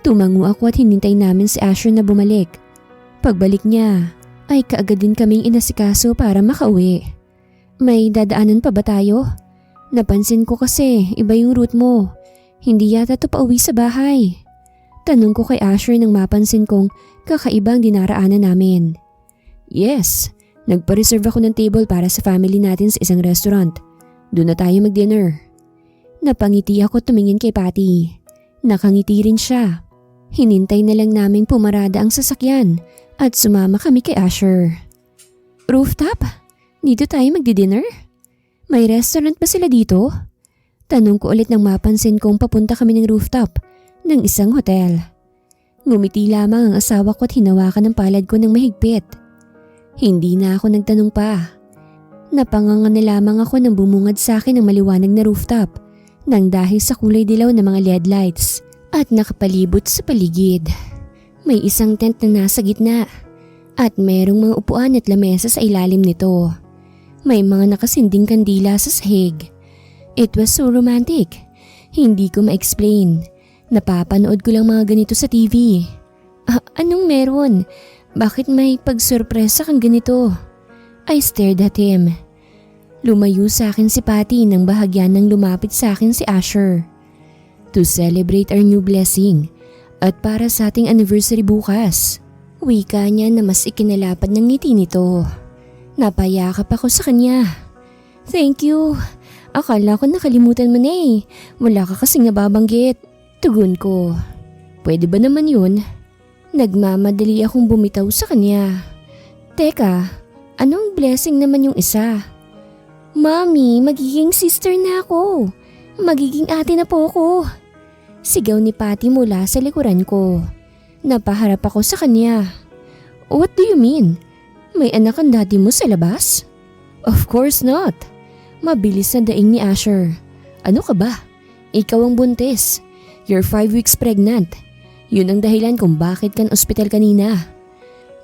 Tumango ako at hinintay namin si Asher na bumalik. Pagbalik niya, ay kaagad din kaming inasikaso para makauwi. May dadaanan pa ba tayo? Napansin ko kasi iba yung route mo. Hindi yata to pauwi sa bahay. Tanong ko kay Asher nang mapansin kong kakaibang dinaraanan namin. Yes, nagpa-reserve ako ng table para sa family natin sa isang restaurant. Doon na tayo mag-dinner. Napangiti ako tumingin kay Patty. Nakangiti rin siya. Hinintay na lang naming pumarada ang sasakyan at sumama kami kay Asher. Rooftop? Dito tayo magdi-dinner? May restaurant ba sila dito? Tanong ko ulit nang mapansin kong papunta kami ng rooftop ng isang hotel. Ngumiti lamang ang asawa ko at hinawakan ng palad ko ng mahigpit. Hindi na ako nagtanong pa. Napanganga na lamang ako nang bumungad sa akin ang maliwanag na rooftop nang dahil sa kulay dilaw ng mga LED lights at nakapalibot sa paligid. May isang tent na nasa gitna at merong mga upuan at lamesa sa ilalim nito. May mga nakasinding kandila sa sahig. It was so romantic. Hindi ko ma-explain. Napapanood ko lang mga ganito sa TV. Anong meron? Bakit may pagsurpresa kang ganito? I stared at him. Lumayo sa akin si Patty nang bahagyan nang lumapit sa akin si Asher. To celebrate our new blessing at para sa ating anniversary bukas. Wika niya na mas ikinalapad ng ngiti nito. Napayakap ako sa kanya. Thank you. Akala ko nakalimutan mo na eh. Wala ka kasing nababanggit. Tugon ko. Pwede ba naman yun? Nagmamadali akong bumitaw sa kanya. Teka, anong blessing naman yung isa? Mami, magiging sister na ako. Magiging ate na po ako. Sigaw ni Patty mula sa likuran ko. Napaharap ako sa kanya. What do you mean? May anak ang daddy mo sa labas? Of course not. Mabilis na daing ni Asher. Ano ka ba? Ikaw ang buntis. You're 5 weeks pregnant. Yun ang dahilan kung bakit kan ospital kanina.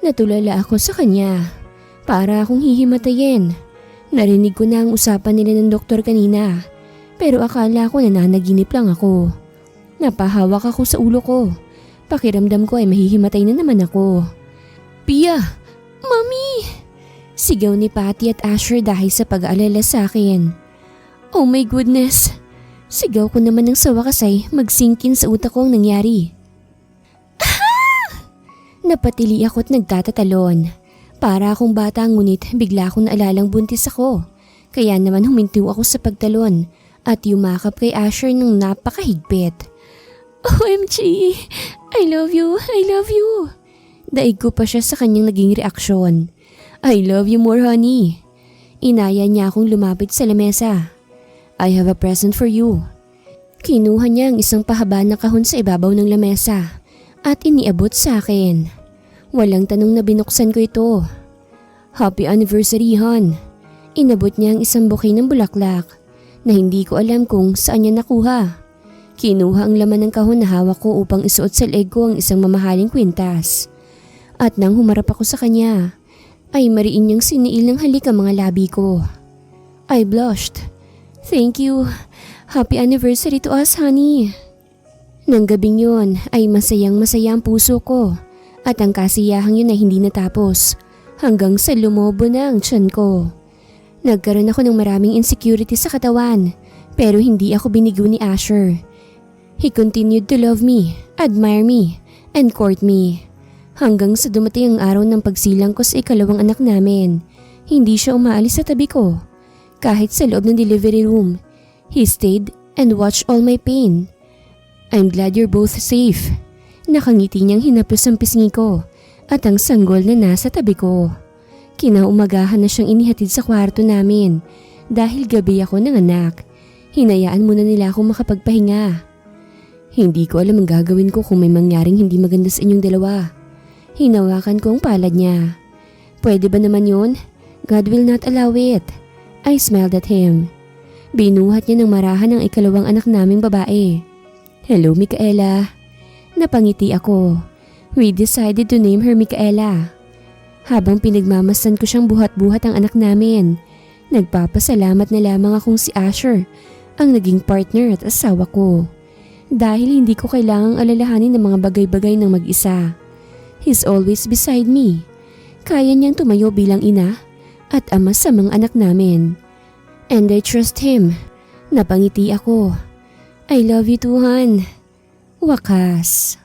Natulala ako sa kanya. Para akong hihimatayin. Narinig ko na ang usapan nila ng doktor kanina. Pero akala ko nananaginip lang ako. Napahawak ako sa ulo ko. Pakiramdam ko ay mahihimatay na naman ako. Pia! Mami! Sigaw ni Patty at Asher dahil sa pag-aalala sa akin. Oh my goodness! Sigaw ko naman ng sa wakas ay magsinkin sa utak ko ang nangyari. Napatili ako at nagtatatalon. Para akong bata ngunit bigla akong naalalang buntis ako. Kaya naman humintiw ako sa pagtalon at yumakap kay Asher ng napakahigpit. OMG! I love you! I love you! Daig ko pa siya sa kanyang naging reaksyon. I love you more, honey. Inaya niya akong lumapit sa lamesa. I have a present for you. Kinuha niya ang isang pahaba na kahon sa ibabaw ng lamesa at iniabot sa akin. Walang tanong na binuksan ko ito. Happy anniversary, hon. Inabot niya ang isang bouquet ng bulaklak na hindi ko alam kung saan niya nakuha. Kinuha ang laman ng kahon na hawak ko upang isuot sa leeg ko ang isang mamahaling kwintas. At nang humarap ako sa kanya, ay mariin niyang siniil ng halik ang mga labi ko. I blushed. Thank you. Happy anniversary to us, honey. Nang gabing yun ay masayang-masaya ang puso ko at ang kasiyahang yun ay hindi natapos hanggang sa lumobo na ang tiyan ko. Nagkaroon ako ng maraming insecurity sa katawan pero hindi ako binigo ni Asher. He continued to love me, admire me, and court me. Hanggang sa dumating ang araw ng pagsilang ko sa ikalawang anak namin, hindi siya umaalis sa tabi ko. Kahit sa loob ng delivery room, he stayed and watched all my pain. I'm glad you're both safe. Nakangiti niyang hinaplos ang pisngi ko at ang sanggol na nasa tabi ko. Kinaumagahan na siyang inihatid sa kwarto namin dahil gabi ako ng anak. Hinayaan muna nila akong makapagpahinga. Hindi ko alam ang gagawin ko kung may mangyaring hindi maganda sa inyong dalawa. Hinawakan ko ang palad niya. Pwede ba naman yun? God will not allow it. I smiled at him. Binuhat niya ng marahan ang ikalawang anak naming babae. Hello, Micaela. Napangiti ako. We decided to name her Micaela. Habang pinagmamasdan ko siyang buhat-buhat ang anak namin, nagpapasalamat na lamang akong si Asher ang naging partner at asawa ko. Dahil hindi ko kailangang alalahanin ng mga bagay-bagay ng mag-isa. He's always beside me. Kaya niyang tumayo bilang ina at ama sa mga anak namin. And I trust him. Napangiti ako. I love you too, hon. Wakas.